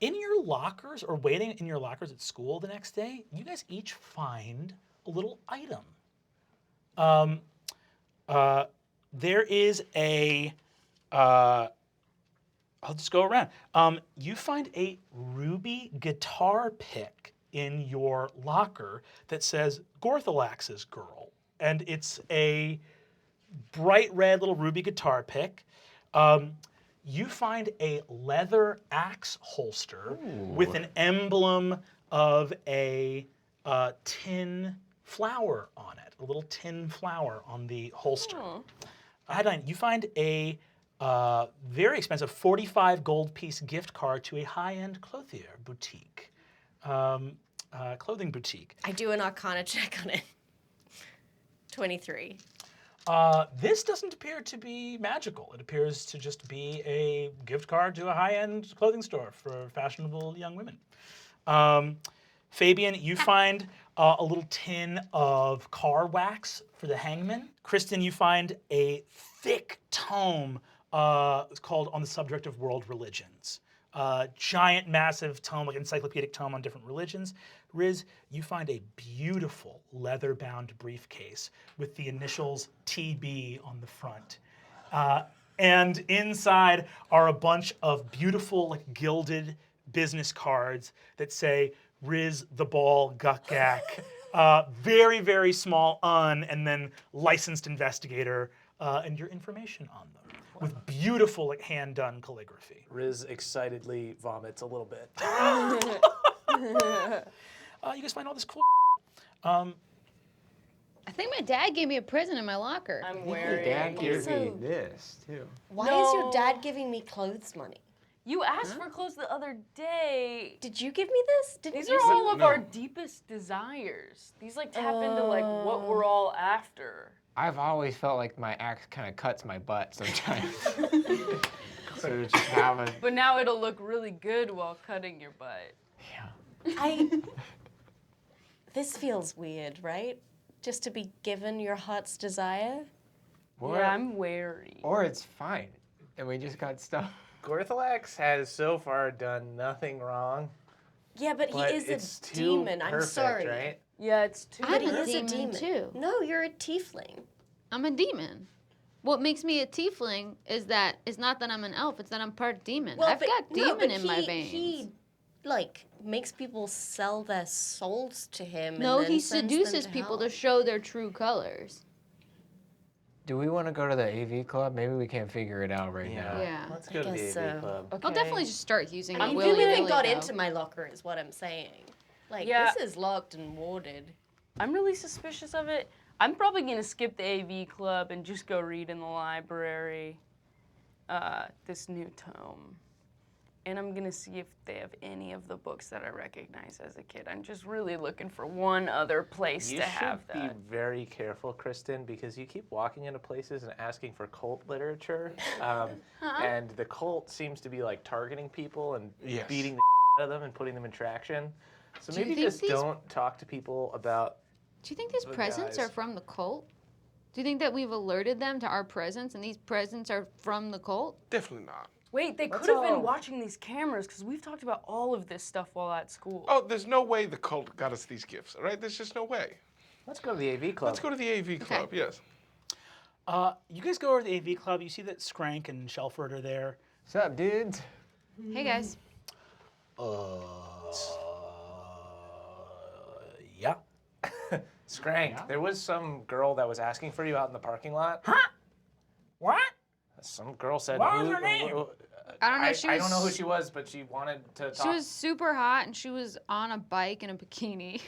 S1: In your lockers, or waiting in your lockers at school the next day, you guys each find a little item. There is a, I'll just go around. You find a ruby guitar pick in your locker that says Gorthalax's girl. And it's a bright red little ruby guitar pick. You find a leather axe holster with an emblem of a tin flower on it, a little tin flower on the holster. Headline, you find a very expensive 45 gold piece gift card to a high-end clothier boutique, clothing boutique.
S2: I do an Arcana check on it. 23.
S13: This doesn't appear to be magical. It appears to just be a gift card to a high-end clothing store for fashionable young women. Fabian, you find a little tin of car wax for the hangman. Kristen, you find a thick tome called On the Subject of World Religions. Giant, massive tome, like encyclopedic tome on different religions. Riz, you find a beautiful leather-bound briefcase with the initials TB on the front. And inside are a bunch of beautiful, like, gilded business cards that say, Riz the Ball Gukgak, very, very small and then licensed investigator, and your information on them. With beautiful, like, hand-done calligraphy.
S10: Riz excitedly vomits a little bit.
S13: You guys find all this cool
S8: I think my dad gave me a present in my locker.
S9: I'm
S11: Your
S9: wearing.
S11: dad gave me
S2: Also-
S11: this, too.
S2: Why is your dad giving me clothes money?
S9: You asked for clothes the other day.
S2: Did you give me this?
S9: These are all of our deepest desires. These like tap into like what we're all after.
S11: I've always felt like my axe kind of cuts my butt sometimes. So to just have a...
S9: But now it'll look really good while cutting your butt.
S2: This feels weird, right? Just to be given your heart's desire?
S9: Yeah, I'm wary.
S11: Or it's fine, and we just got stuff.
S10: Gorthalax has so far done nothing wrong.
S2: Yeah, but he is
S10: it's
S2: a
S10: too
S2: demon. I'm
S10: perfect,
S2: sorry.
S10: Right?
S9: Yeah, it's too.
S2: But he
S8: I'm a
S2: is a
S8: demon,
S2: demon
S8: too.
S2: No, you're a tiefling.
S8: I'm a demon. What makes me a tiefling is that it's not that I'm an elf, it's that I'm part demon. I've got demon in my veins.
S2: He, like, makes people sell their souls to him.
S8: No,
S2: and then
S8: he
S2: sends them
S8: seduces
S2: to
S8: people
S2: hell.
S8: to show their true colors.
S11: Do we want to go to the AV club? Maybe we can't figure it out right now.
S8: Yeah.
S10: Let's go to the
S2: guess
S10: AV
S2: so.
S10: club.
S9: Okay.
S8: I'll definitely just start using
S2: I
S8: it
S2: mean,
S8: willy
S2: you even
S8: nilly.
S2: got into my locker, is what I'm saying. Like,
S9: Yeah.
S2: this is locked and warded.
S9: I'm really suspicious of it. I'm probably gonna skip the AV club and just go read in the library this new tome. And I'm gonna see if they have any of the books that I recognize as a kid. I'm just really looking for one other place
S10: You
S9: to
S10: should
S9: have
S10: be
S9: that.
S10: very careful, Kristen, because you keep walking into places and asking for cult literature, and the cult seems to be like targeting people and
S3: Yes.
S10: beating the out of them and putting them in traction. So
S8: Do you
S10: maybe
S8: think
S10: just
S8: these-
S10: don't talk to people about.
S8: Do you think these
S10: The
S8: presents
S10: guys.
S8: are from the cult? Do you think that we've alerted them to our presence and these presents are from the cult?
S3: Definitely not.
S9: Wait, they
S10: Let's
S9: could have
S10: all-
S9: been watching these cameras because we've talked about all of this stuff while at school.
S3: Oh, there's no way the cult got us these gifts, all right? There's just no way.
S10: Let's go to the AV club.
S3: Let's go to the AV club, yes.
S13: You guys go over to the AV club. You see that Skrank and Shelford are there.
S11: What's up, dudes?
S8: Hey guys.
S13: Yeah.
S10: Skrank, there was some girl that was asking for you out in the parking lot.
S13: Huh? What?
S10: Some girl said.
S13: What was
S10: who-
S13: her name?
S8: I don't know. She
S10: I
S8: was,
S10: don't know who she was, but she wanted to talk.
S8: She was super hot and she was on a bike in a bikini.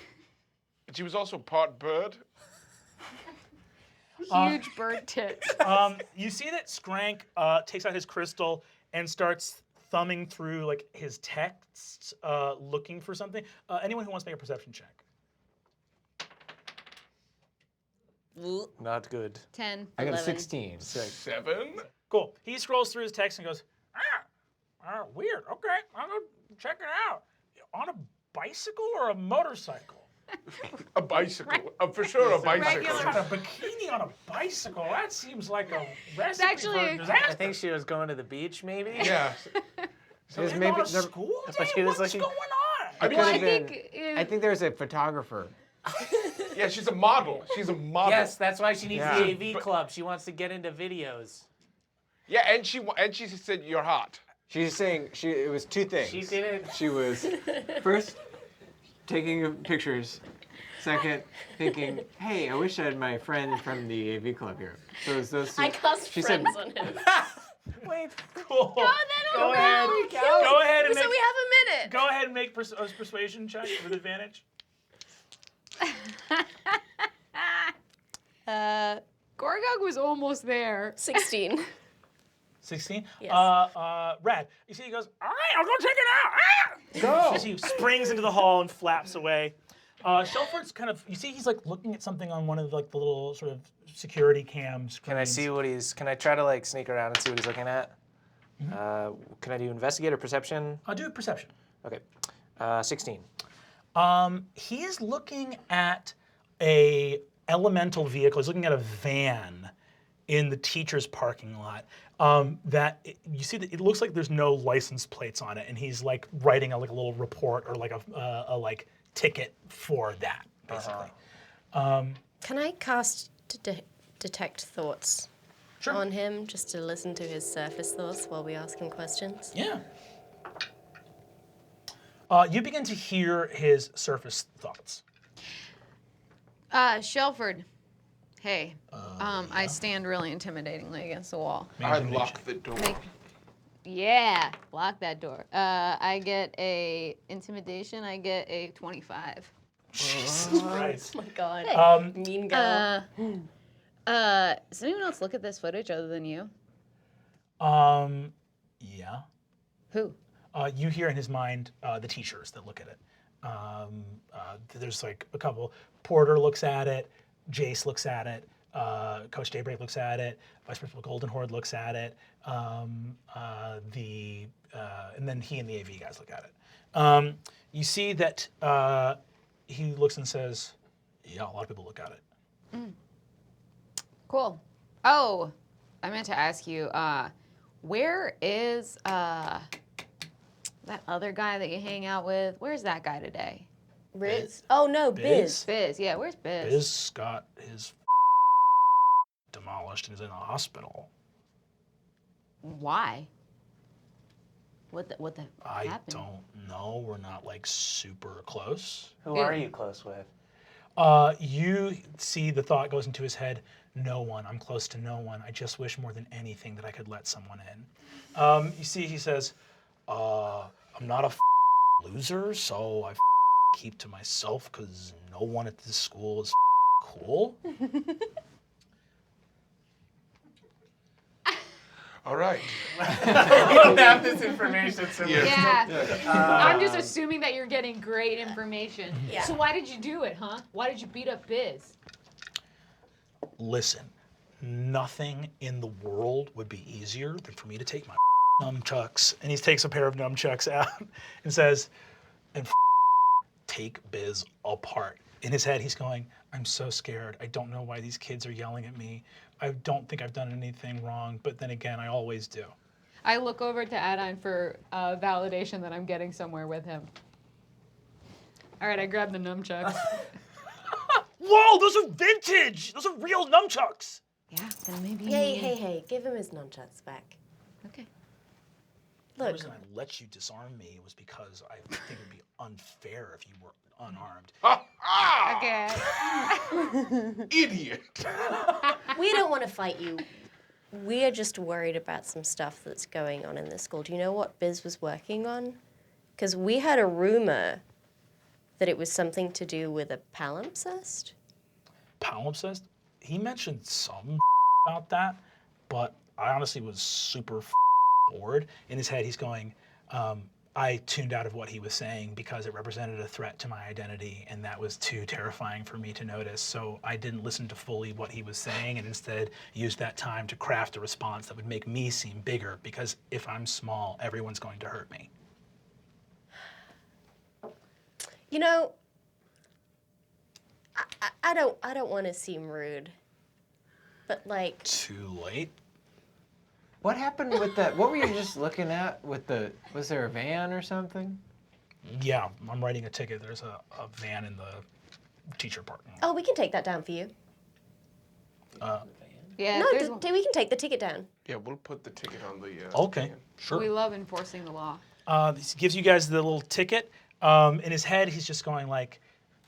S3: But she was also part bird.
S8: Huge bird tits.
S13: You see that Skrank takes out his crystal and starts thumbing through like his texts, looking for something. Anyone who wants to make a perception check?
S10: Not good.
S8: 10.
S11: I got a
S2: 11.
S11: 16.
S3: 7?
S13: Cool. He scrolls through his text and goes, weird. Okay, I'll go check it out. On a bicycle or a motorcycle?
S3: A bicycle. For sure, a bicycle.
S13: Got a bikini on a bicycle. That seems like a recipe
S8: actually-
S13: for
S10: I
S13: disaster.
S10: think she was going to the beach, maybe.
S3: Yeah.
S13: So
S11: There's
S13: in
S11: maybe
S13: on a
S11: there-
S13: school
S10: but
S13: day?
S10: she was
S13: What's
S10: like-
S13: going on?
S3: I mean,
S8: Well, I
S11: Could've been-
S8: think
S11: I think there's a photographer.
S3: yeah, she's a model. She's a model.
S10: Yes, that's why she needs
S11: Yeah.
S10: the AV club. She wants to get into videos.
S3: Yeah, and she said you're hot.
S11: She's saying it was two things.
S10: She didn't.
S11: She was first taking pictures. Second, thinking, hey, I wish I had my friend from the AV club here. So it was those two.
S2: I cast
S11: She
S2: friends
S11: said,
S2: on him.
S10: Wait.
S13: Cool.
S2: Oh,
S13: Go ahead. Go ahead and
S2: So
S13: make.
S2: we have a minute.
S13: Go ahead and make a persuasion check with advantage.
S8: Gorgog was almost there.
S2: 16.
S13: 16?
S2: Yes.
S13: Rad. You see, he goes, all right, I'll go check it out. Ah!
S11: Go!
S13: You see, he springs into the hall and flaps away.
S1: Shelford's kind of, you see he's like looking at something on one of like the little sort of security cams.
S10: Can I see what he's, can I try to like sneak around and see what he's looking at? Can I do investigate or perception?
S1: I'll do perception.
S10: Okay, 16.
S1: He is looking at a elemental vehicle. He's looking at a van in the teacher's parking lot. You see that it looks like there's no license plates on it, and he's like writing a little report or like a like ticket for that, basically.
S2: Can I cast detect thoughts on him just to listen to his surface thoughts while we ask him questions?
S1: Yeah. You begin to hear his surface thoughts.
S4: Shelford. Hey. I stand really intimidatingly against the wall.
S3: I lock the door.
S4: Yeah, lock that door. I get a intimidation. I get a 25.
S1: Jesus Christ.
S2: Oh my God. Mean girl.
S4: Does anyone else look at this footage other than you?
S1: Yeah.
S4: Who?
S1: You hear in his mind the teachers that look at it. There's like a couple. Porter looks at it. Jace looks at it. Coach Daybreak looks at it. Vice Principal Golden Horde looks at it. And then he and the AV guys look at it. You see that he looks and says, "Yeah, a lot of people look at it."
S4: Cool. Oh, I meant to ask you, where is that other guy that you hang out with? Where's that guy today?
S2: Riz? Oh no, Biz.
S4: Biz, yeah, where's Biz?
S1: Biz got his demolished and is in a hospital.
S4: Why? What the
S1: I
S4: happened?
S1: don't know. We're not like super close.
S10: Who are you close with?
S1: You see the thought goes into his head, no one, I'm close to no one. I just wish more than anything that I could let someone in. You see he says, I'm not a loser, so I keep to myself because no one at this school is cool.
S3: All right.
S10: We don't have this information, so
S4: I'm just assuming that you're getting great information.
S2: Yeah.
S4: So why did you do it, huh? Why did you beat up Biz?
S1: Listen, nothing in the world would be easier than for me to take my nunchucks, and he takes a pair of nunchucks out and says, and take Biz apart. In his head, he's going, I'm so scared. I don't know why these kids are yelling at me. I don't think I've done anything wrong, but then again, I always do.
S4: I look over to Adine for validation that I'm getting somewhere with him. All right, I grab the nunchucks.
S1: Whoa, those are vintage! Those are real nunchucks!
S4: Yeah, then maybe...
S2: Hey, give him his nunchucks back.
S4: Okay.
S1: The
S2: Look.
S1: reason I let you disarm me was because I think it would be unfair if you were unarmed.
S4: Okay.
S3: Idiot.
S2: We don't want to fight you. We are just worried about some stuff that's going on in the school. Do you know what Biz was working on? Because we had a rumor that it was something to do with a palimpsest.
S1: Palimpsest? He mentioned some about that, but I honestly was super bored. In his head, he's going, I tuned out of what he was saying because it represented a threat to my identity, and that was too terrifying for me to notice. So I didn't listen to fully what he was saying, and instead used that time to craft a response that would make me seem bigger, because if I'm small, everyone's going to hurt me.
S2: You know, I don't want to seem rude, but like...
S1: Too late?
S11: What happened with that? What were you just looking at with the, was there a van or something?
S1: Yeah, I'm writing a ticket. There's a van in the teacher parking lot.
S2: Oh, we can take that down for you.
S4: Yeah.
S2: No, we can take the ticket down.
S3: Yeah, we'll put the ticket on the...
S1: Okay,
S3: van.
S1: sure.
S4: We love enforcing the law.
S1: He gives you guys the little ticket. In his head, he's just going like,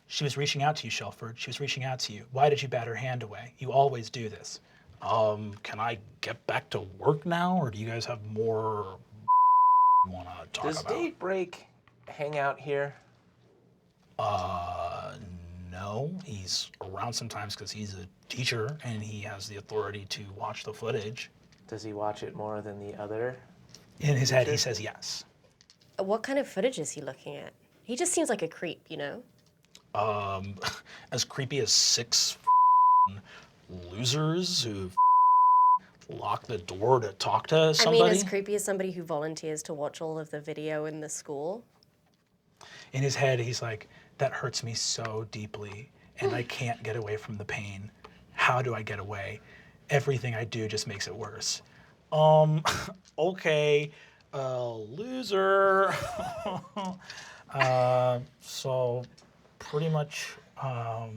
S1: she was reaching out to you, Shelford. She was reaching out to you. Why did you bat her hand away? You always do this. Can I get back to work now, or do you guys have more you want to talk
S10: Does
S1: about?
S10: Daybreak hang out here?
S1: No. He's around sometimes because he's a teacher and he has the authority to watch the footage.
S10: Does he watch it more than the other?
S1: In his head, he says yes.
S2: What kind of footage is he looking at? He just seems like a creep, you know?
S13: as creepy as 6 losers who lock the door to talk to somebody.
S2: I mean, as creepy as somebody who volunteers to watch all of the video in the school.
S13: In his head, he's like, that hurts me so deeply, and I can't get away from the pain. How do I get away? Everything I do just makes it worse. Okay, loser. So pretty much, I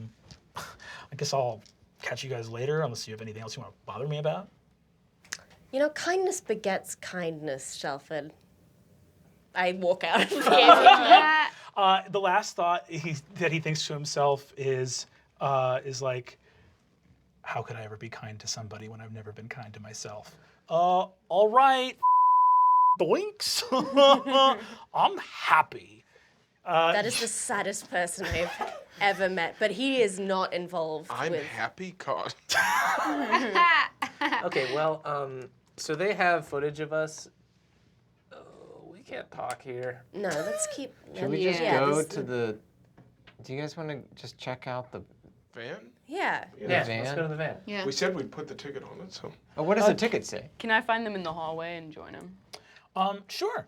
S13: guess I'll catch you guys later, unless you have anything else you want to bother me about.
S2: You know, kindness begets kindness, Shelford. I walk out of the
S13: The last thought that he thinks to himself is like, how could I ever be kind to somebody when I've never been kind to myself? All right, doinks. I'm happy.
S2: That is the saddest person I've ever met, but he is not involved
S3: I'm
S2: with...
S3: happy, God.
S10: Okay, well, so they have footage of us. We can't talk here.
S2: No, let's keep...
S11: Should we just go to the... Do you guys want to just check out the...
S3: Van?
S2: Yeah.
S10: Yeah,
S11: van?
S10: let's go to the van.
S8: Yeah.
S3: We said we'd put the ticket on it, so.
S11: Oh, what does the ticket say?
S9: Can I find them in the hallway and join them?
S13: Sure.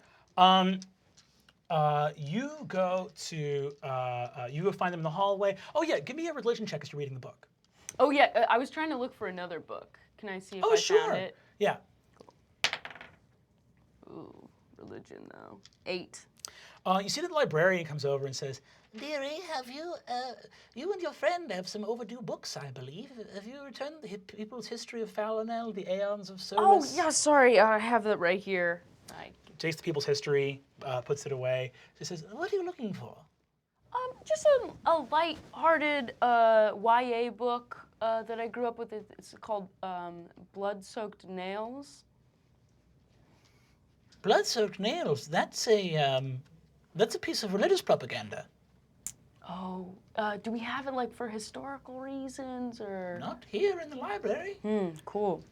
S13: You go find them in the hallway. Oh yeah, give me a religion check as you're reading the book.
S9: Oh yeah, I was trying to look for another book. Can I see if I found it?
S13: Yeah.
S9: Ooh, religion though. 8.
S13: You see that the librarian comes over and says, "Dearie, have you, you and your friend have some overdue books, I believe. Have you returned the People's History of Falinel, the Aeons of
S9: Oh
S13: Solus?"
S9: yeah, sorry, I have that right here.
S13: Takes the People's History, puts it away. She says, "What are you looking for?"
S9: Just a light-hearted YA book that I grew up with. It's called Blood-Soaked Nails.
S13: Blood-soaked nails. That's a piece of religious propaganda.
S9: Oh, do we have it like for historical reasons or?
S13: Not here in the library.
S9: Cool.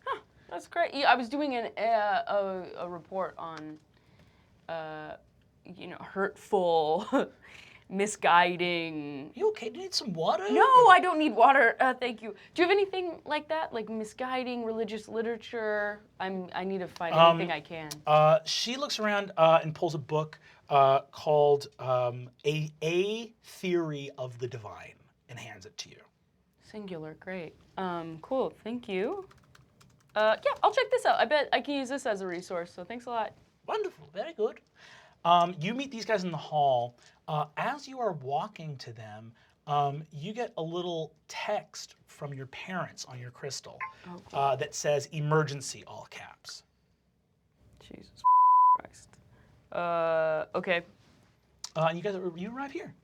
S9: Huh, that's great. Yeah, I was doing a report on, hurtful, misguiding.
S13: You okay? Do you need some water?
S9: No, I don't need water. Thank you. Do you have anything like that, like misguiding religious literature? I need to find anything I can.
S13: She looks around and pulls a book called A Theory of the Divine and hands it to you.
S9: Singular, great. Cool, thank you. Yeah, I'll check this out. I bet I can use this as a resource, so thanks a lot.
S13: Wonderful, very good. You meet these guys in the hall. As you are walking to them, you get a little text from your parents on your crystal that says "emergency" all caps.
S9: Jesus Christ. Okay.
S13: You arrive here.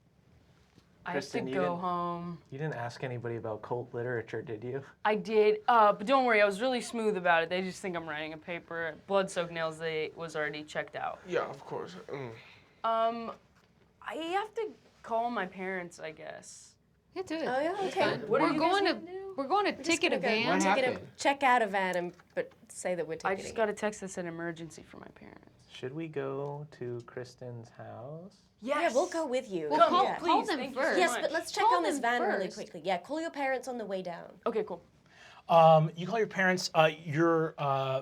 S10: Kristen,
S9: I have to go home.
S10: You didn't ask anybody about cult literature, did you?
S9: I did, but don't worry, I was really smooth about it. They just think I'm writing a paper. Blood-Soaked Nails was already checked out.
S3: Yeah, of course.
S9: I have to call my parents, I guess.
S8: Yeah, do it.
S2: Oh yeah, okay.
S8: We're going to ticket a van.
S2: Check out a van, but say that we're ticketing.
S9: I just got a text that said emergency from my parents.
S10: Should we go to Kristen's house?
S2: Yes. Yeah, we'll go with you.
S8: Well, call
S9: Please,
S8: them
S9: thank
S8: first.
S9: you so
S2: Yes,
S9: much.
S2: but let's check
S8: Call
S2: on this
S8: them
S2: van really
S8: first.
S2: quickly. Yeah, call your parents on the way down.
S9: Okay, cool.
S13: You call your parents. Your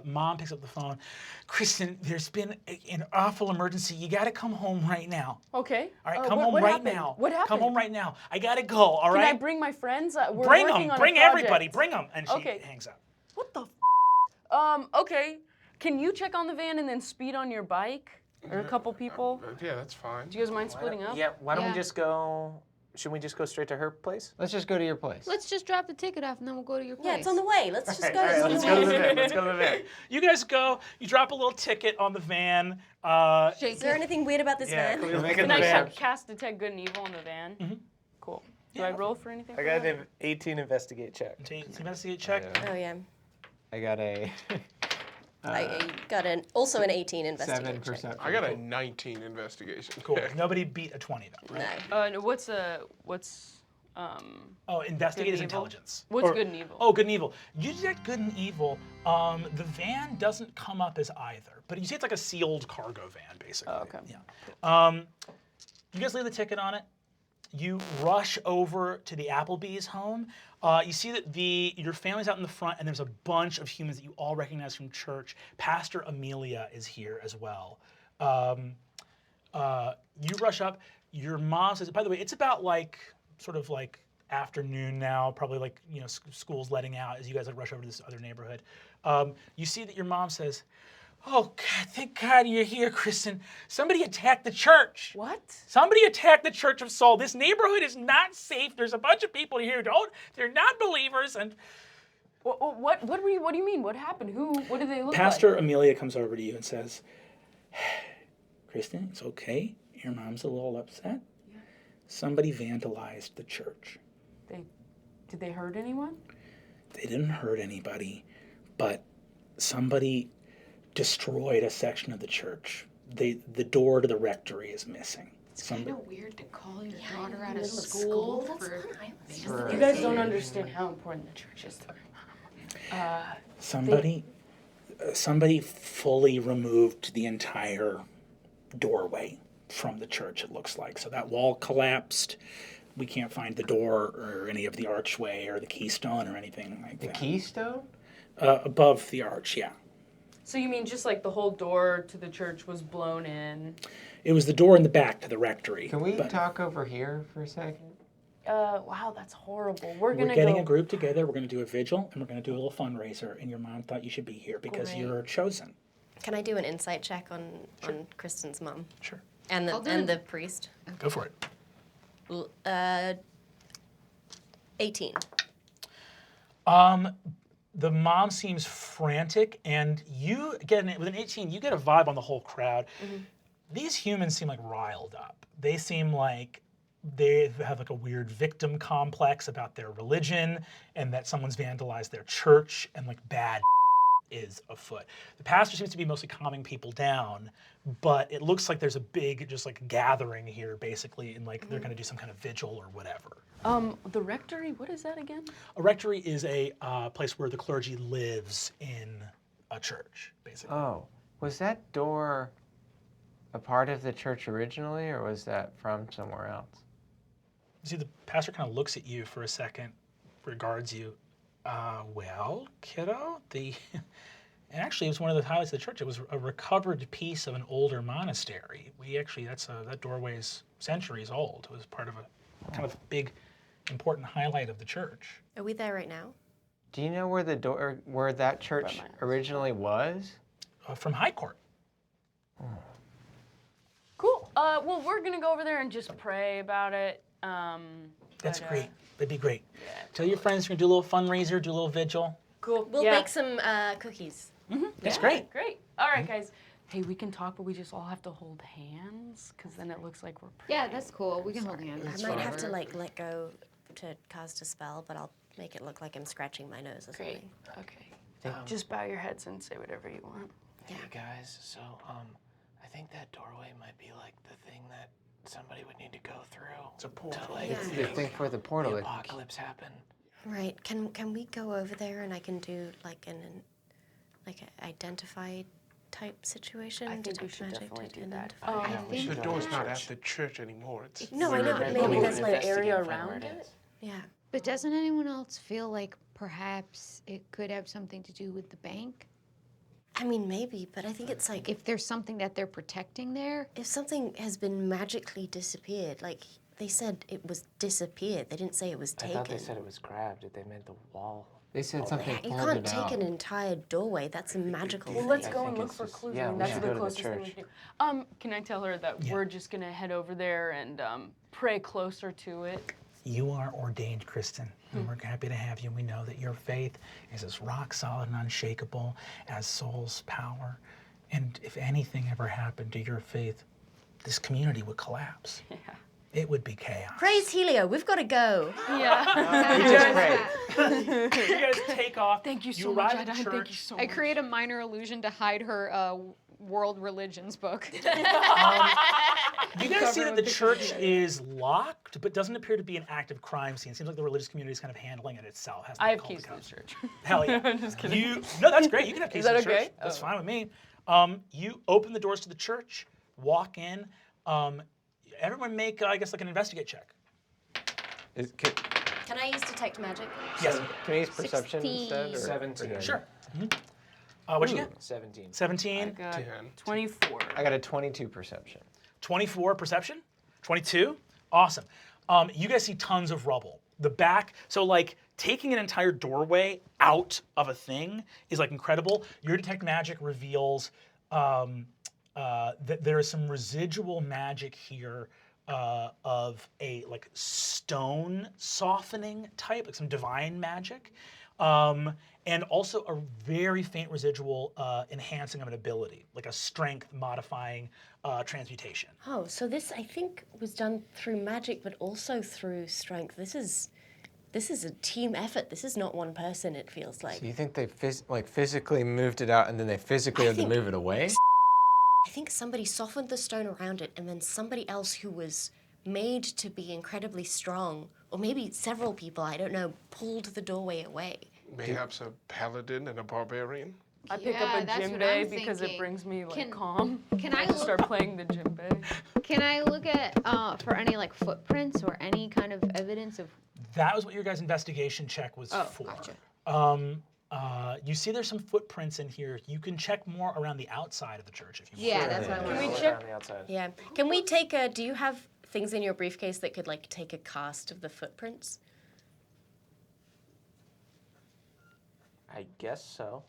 S13: mom picks up the phone. Kristen, there's been an awful emergency. You got to come home right now.
S9: Okay.
S13: All right, come home
S9: what
S13: right
S9: happened?
S13: now.
S9: What happened?
S13: Come home right now. I got to go, all right?
S9: Can I bring my friends? We're
S13: bring
S9: working
S13: them.
S9: on a
S13: Bring
S9: project.
S13: everybody. Bring them. And she
S9: Okay.
S13: hangs up.
S9: What the okay. Can you check on the van and then speed on your bike? Or a couple people?
S3: Yeah, that's fine.
S9: Do you guys mind splitting up?
S10: Yeah, why don't
S8: Yeah.
S10: we just go... Shouldn't we just go straight to her place?
S11: Let's just go to your place.
S8: Let's just drop the ticket off and then we'll go to your place.
S2: Yeah, it's on the way. Let's just go.
S10: All right, let's go to the van. Let's go to the van.
S13: You guys go. You drop a little ticket on the van.
S2: Is there anything weird about this van?
S9: Can I cast Detect Good and Evil on the van?
S13: Mm-hmm.
S9: Cool. Do I roll for anything?
S10: I got an 18 investigate check.
S13: Investigate check.
S2: Oh yeah.
S11: I got a
S2: I got also an 18 investigation.
S11: 7 perception.
S3: I got a 19 investigation.
S13: Cool. Nobody beat a 20 though, right?
S9: No, what's
S13: Oh, investigate is
S9: Good and evil?
S13: intelligence.
S9: What's good and evil?
S13: Oh, good and evil. You detect good and evil. The van doesn't come up as either, but you see it's like a sealed cargo van, basically.
S9: Oh, okay.
S13: Yeah. You guys leave the ticket on it.
S1: You rush over to the Applebee's home. You see that your family's out in the front, and there's a bunch of humans that you all recognize from church. Pastor Amelia is here as well. You rush up. Your mom says, by the way, it's about sort of afternoon now, probably school's letting out as you guys rush over to this other neighborhood. You see that your mom says, "Oh, God, thank God you're here, Kristen. Somebody attacked the church."
S9: What?
S1: Somebody attacked the Church of Soul. This neighborhood is not safe. There's a bunch of people here they're not believers. And
S9: What do you mean? What happened? What do they look
S12: Pastor
S9: like?
S12: Amelia comes over to you and says, "Kristen, it's okay. Your mom's a little upset. Yeah. Somebody vandalized the church."
S9: Did they hurt anyone?
S12: They didn't hurt anybody, but somebody destroyed a section of the church. The door to the rectory is missing.
S4: It's kind of weird to call your daughter out of school for...
S9: You guys don't understand how important the church is to them.
S12: Somebody fully removed the entire doorway from the church, it looks like. So that wall collapsed. We can't find the door or any of the archway or the keystone or anything like that.
S11: The keystone?
S12: Above the arch, yeah.
S9: So you mean just the whole door to the church was blown in?
S12: It was the door in the back to the rectory.
S11: Can we talk over here for a second?
S9: Wow, that's horrible. We're
S12: getting a group together. We're going to do a vigil, and we're going to do a little fundraiser. And your mom thought you should be here because you're chosen.
S2: Can I do an insight check on Kristen's mom?
S1: Sure.
S2: And the priest?
S1: Go for it.
S2: 18.
S1: The mom seems frantic, and you get with an 18, you get a vibe on the whole crowd. Mm-hmm. These humans seem riled up. They seem like they have a weird victim complex about their religion, and that someone's vandalized their church, and bad is afoot. The pastor seems to be mostly calming people down, but it looks like there's a big gathering here, basically, and they're going to do some kind of vigil or whatever.
S9: The rectory, what is that again?
S1: A rectory is a place where the clergy lives in a church, basically.
S11: Oh, was that door a part of the church originally, or was that from somewhere else?
S1: See, the pastor kind of looks at you for a second, regards you. Well, kiddo, actually, it was one of the highlights of the church. It was a recovered piece of an older monastery. That doorway is centuries old. It was part of a kind of big, important highlight of the church.
S2: Are we there right now?
S11: Do you know where that church originally was?
S1: From High Court.
S11: Oh.
S9: Cool. Well, we're gonna go over there and just pray about it.
S1: That's great. That'd be great. Yeah, tell your friends you're gonna do a little fundraiser, do a little vigil.
S9: Cool.
S2: We'll make some cookies.
S1: Mm-hmm. That's great.
S9: Great. All right, guys. Hey, we can talk, but we just all have to hold hands, because then it looks like we're praying.
S4: Yeah, that's cool. We can hold hands.
S2: I might have to let go to cast a spell, but I'll make it look like I'm scratching my nose or something.
S9: Okay. Just bow your heads and say whatever you want.
S10: Hey guys, so I think that doorway might be the thing that somebody would need to go through. It's a portal.
S11: It's the thing for the portal.
S10: The apocalypse happen.
S2: Right. Can we go over there and I can do an identified type situation?
S9: I think we should definitely do that.
S3: The door's not at the church anymore.
S2: No, I know, but maybe that's
S9: the area around it.
S2: Yeah.
S4: But doesn't anyone else feel like perhaps it could have something to do with the bank?
S2: I mean, maybe, but I think it's
S4: if there's something that they're protecting there.
S2: If something has been magically disappeared, they said it was disappeared. They didn't say it was taken.
S10: I thought they said it was grabbed. They meant the wall.
S11: They said something
S2: You
S11: pulled
S2: can't
S11: it
S2: take
S11: out.
S2: an entire doorway. That's a magical thing.
S9: Well, let's go and look for clues.
S10: Yeah,
S9: That's
S10: we
S9: the
S10: should go to the
S9: closest thing we
S10: church.
S9: can do. Can I tell her that we're just gonna head over there and pray closer to it?
S1: You are ordained, Kristen, and we're happy to have you. We know that your faith is as rock solid and unshakable as soul's power. And if anything ever happened to your faith, this community would collapse. Yeah. It would be chaos.
S2: Praise Helio, we've got to go.
S9: Yeah.
S1: We just pray. You guys take off.
S9: Thank you so
S1: you
S9: much,
S1: arrive at
S9: Adine.
S1: church.
S9: Thank you so
S4: I
S9: much.
S4: create a minor illusion to hide her world religions book.
S1: You guys see that the church is locked, but doesn't appear to be an active crime scene. It seems like the religious community is kind of handling it itself.
S9: I have keys to the church.
S1: Hell yeah.
S9: I'm just kidding.
S1: No, that's great. You can have keys
S9: Is that
S1: to the
S9: okay?
S1: church. That's fine with me. You open the doors to the church, walk in. Everyone make, an investigate check.
S2: Can I use detect magic?
S1: Yes.
S5: Can I use perception
S8: 16.
S5: instead? Or
S10: 17.
S1: Sure. What'd you get?
S10: 17.
S1: 17.
S9: I got 24.
S5: I got a 22 perception.
S1: 24 perception. 22. Awesome. You guys see tons of rubble. The back, so like taking an entire doorway out of a thing is like incredible. Your detect magic reveals that there is some residual magic here of a like stone softening type, like some divine magic, and also a very faint residual enhancing of an ability, like a strength modifying transmutation.
S2: Oh, so this I think was done through magic, but also through strength. This is a team effort. This is not one person. It feels like.
S5: So you think they physically moved it out and then they physically had to move it away?
S2: I think somebody softened the stone around it, and then somebody else who was made to be incredibly strong, or maybe several people, I don't know, pulled the doorway away.
S3: Mayhaps a paladin and a barbarian?
S9: I pick
S8: Yeah,
S9: up a
S8: that's what
S9: djembe
S8: I'm
S9: because it
S8: thinking.
S9: brings me like
S8: Can-
S9: calm.
S8: can I
S9: just
S8: look-
S9: start playing the djembe?
S4: Can I look at for any like footprints or any kind of evidence of?
S1: That was what your guys' investigation check was for.
S4: Gotcha.
S1: You see there's some footprints in here. You can check more around the outside of the church if you want.
S4: Yeah, that's what I want.
S9: Can we
S10: Look
S9: check?
S10: on the outside.
S2: Yeah. Can we take a? Do you have things in your briefcase that could like take a cast of the footprints?
S10: I guess so.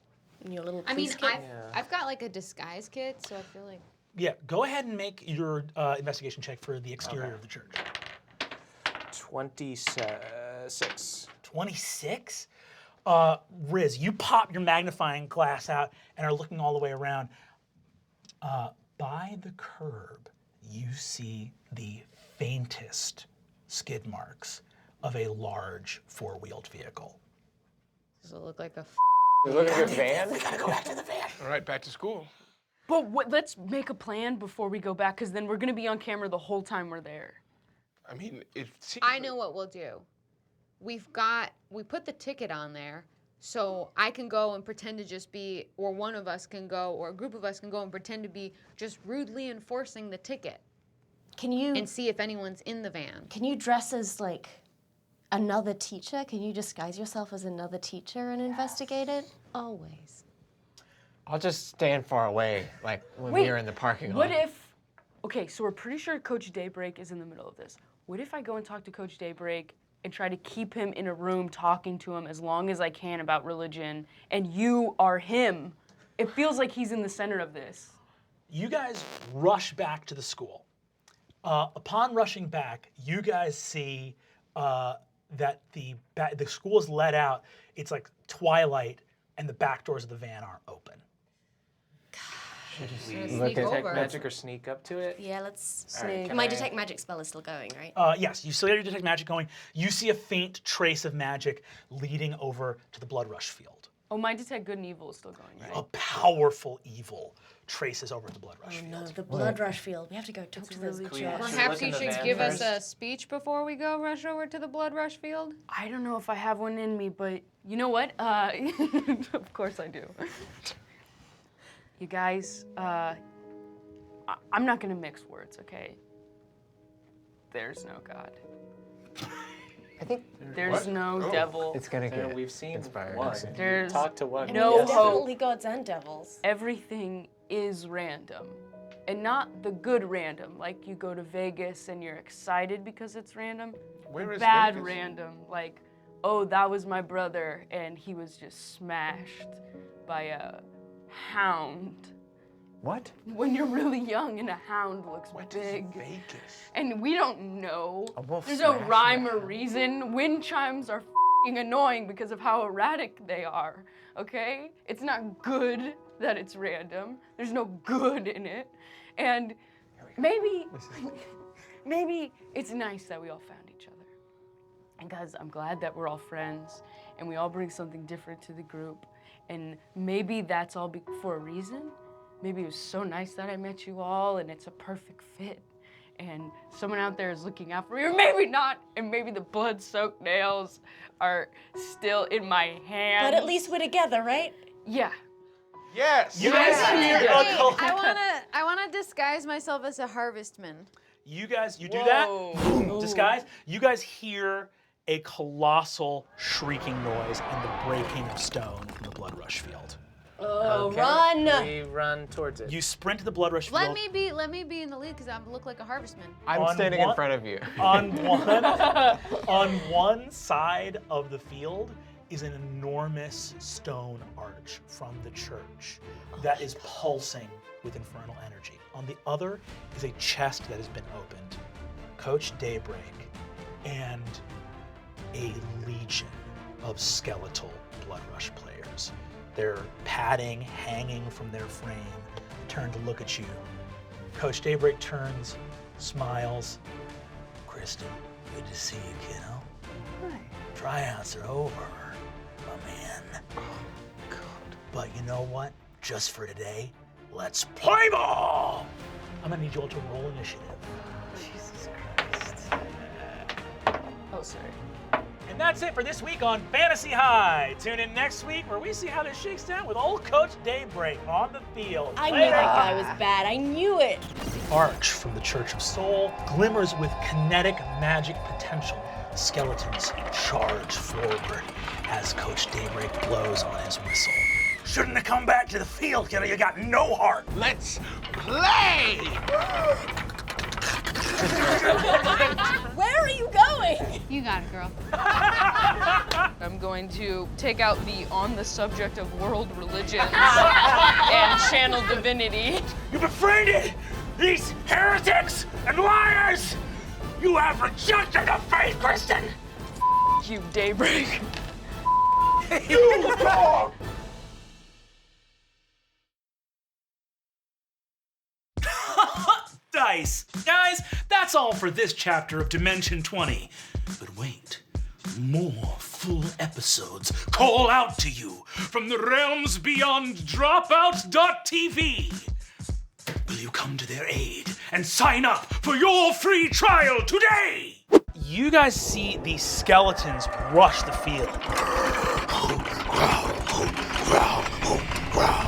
S2: In your little
S4: I mean,
S2: police kit?
S4: I've got like a disguise kit, so I feel like.
S1: Yeah, go ahead and make your investigation check for the exterior of the church.
S10: 26.
S1: 26? Riz, you pop your magnifying glass out and are looking all the way around. By the curb, you see the faintest skid marks of a large four-wheeled vehicle.
S4: Does it look like a?
S5: You look at your van?
S1: We gotta go back to the van.
S3: All right, back to school.
S9: But let's make a plan before we go back, because then we're gonna be on camera the whole time we're there.
S3: I mean, it seems
S4: I know what we'll do. We put the ticket on there, so I can go and pretend to just be, or one of us can go, or a group of us can go and pretend to be just rudely enforcing the ticket.
S2: Can you
S4: and see if anyone's in the van?
S2: Can you dress as like another teacher? Can you disguise yourself as another teacher and investigate it? Always.
S5: I'll just stand far away, like when
S9: Wait,
S5: we were in the parking lot.
S9: What if? Okay, so we're pretty sure Coach Daybreak is in the middle of this. What if I go and talk to Coach Daybreak and try to keep him in a room talking to him as long as I can about religion, and you are him? It feels like he's in the center of this.
S1: You guys rush back to the school. Upon rushing back, you guys see that the school is let out. It's like twilight, and the back doors of the van aren't open.
S10: Should we
S4: Sneak
S10: detect
S4: over.
S10: magic or sneak up to it?
S2: Yeah, let's
S10: Alright, can
S2: My
S10: I-
S2: detect magic spell is still going, right?
S1: Yes, you still have your detect magic going. You see a faint trace of magic leading over to the blood rush field.
S9: Oh, my detect good and evil is still going, right?
S1: A powerful evil traces over the blood rush
S2: Oh
S1: field.
S2: no, the blood rush field. We have to go talk to those
S9: really
S2: judges.
S9: bad.
S4: Perhaps
S10: look in
S4: you
S10: the
S4: should
S10: van
S4: give us
S10: first.
S4: a speech before we go rush over to the blood rush field.
S9: I don't know if I have one in me, but you know what? Of course I do. You guys, I'm not gonna mix words, okay? There's no God.
S5: I think
S9: There's no devil.
S5: it's gonna
S10: There,
S5: get
S10: we've seen
S5: inspired.
S10: one.
S9: There's
S10: Talk to one.
S2: I mean,
S9: no
S2: there's
S9: hope.
S2: definitely gods and devils.
S9: Everything is random. And not the good random, like you go to Vegas and you're excited because it's random.
S3: Where
S9: The
S3: is
S9: bad
S3: Vegas?
S9: random, like, oh, that was my brother and he was just smashed by a hound.
S5: What?
S9: When you're really young and a hound looks
S3: What is
S9: big.
S3: Vegas?
S9: And we don't know.
S5: A wolf
S9: There's no
S5: smashed
S9: rhyme
S5: a
S9: or
S5: hound.
S9: reason. Wind chimes are f***ing annoying because of how erratic they are, okay? It's not good that it's random. There's no good in it. And maybe it's nice that we all found each other. And guys, I'm glad that we're all friends and we all bring something different to the group. And maybe that's all for a reason. Maybe it was so nice that I met you all and it's a perfect fit. And someone out there is looking out for me, or maybe not. And maybe the blood-soaked nails are still in my hands.
S2: But at least we're together, right?
S9: Yeah.
S3: Yes.
S1: You guys hear a
S4: I wanna disguise myself as a harvestman.
S1: You do that. Boom, disguise. You guys hear a colossal shrieking noise and the breaking of stone from the Blood Rush field.
S2: Oh,
S10: Okay.
S2: run!
S10: We run towards it.
S1: You sprint to the Blood Rush
S8: Let
S1: field.
S8: me be in the lead because I look like a harvestman.
S5: I'm standing in front of you.
S1: On one side of the field is an enormous stone arch from the church that is pulsing with infernal energy. On the other is a chest that has been opened. Coach Daybreak and a legion of skeletal Blood Rush players. Their padding hanging from their frame turn to look at you. Coach Daybreak turns, smiles. Kristen, good to see you, kiddo. Hi. Tryouts are over, my man. Oh, God. But you know what? Just for today, let's play ball! I'm gonna need you all to roll initiative.
S6: Jesus Christ. Oh, sorry.
S1: And that's it for this week on Fantasy High. Tune in next week where we see how this shakes down with old Coach Daybreak on the field.
S2: I knew that guy was bad. I knew it.
S1: The arch from the Church of Soul glimmers with kinetic magic potential. Skeletons charge forward as Coach Daybreak blows on his whistle. Shouldn't have come back to the field, kiddo. You got no heart.
S3: Let's play!
S2: Where are you going?
S8: You got it, girl.
S9: I'm going to take out the on the subject of world religions and channel divinity.
S1: You befriended these heretics and liars! You have rejected the faith, Kristen!
S9: You, Daybreak.
S1: You dog! Dice. Guys, that's all for this chapter of Dimension 20. But wait, more full episodes call out to you from the realms beyond Dropout.tv. Will you come to their aid and sign up for your free trial today? You guys see these skeletons rush the field.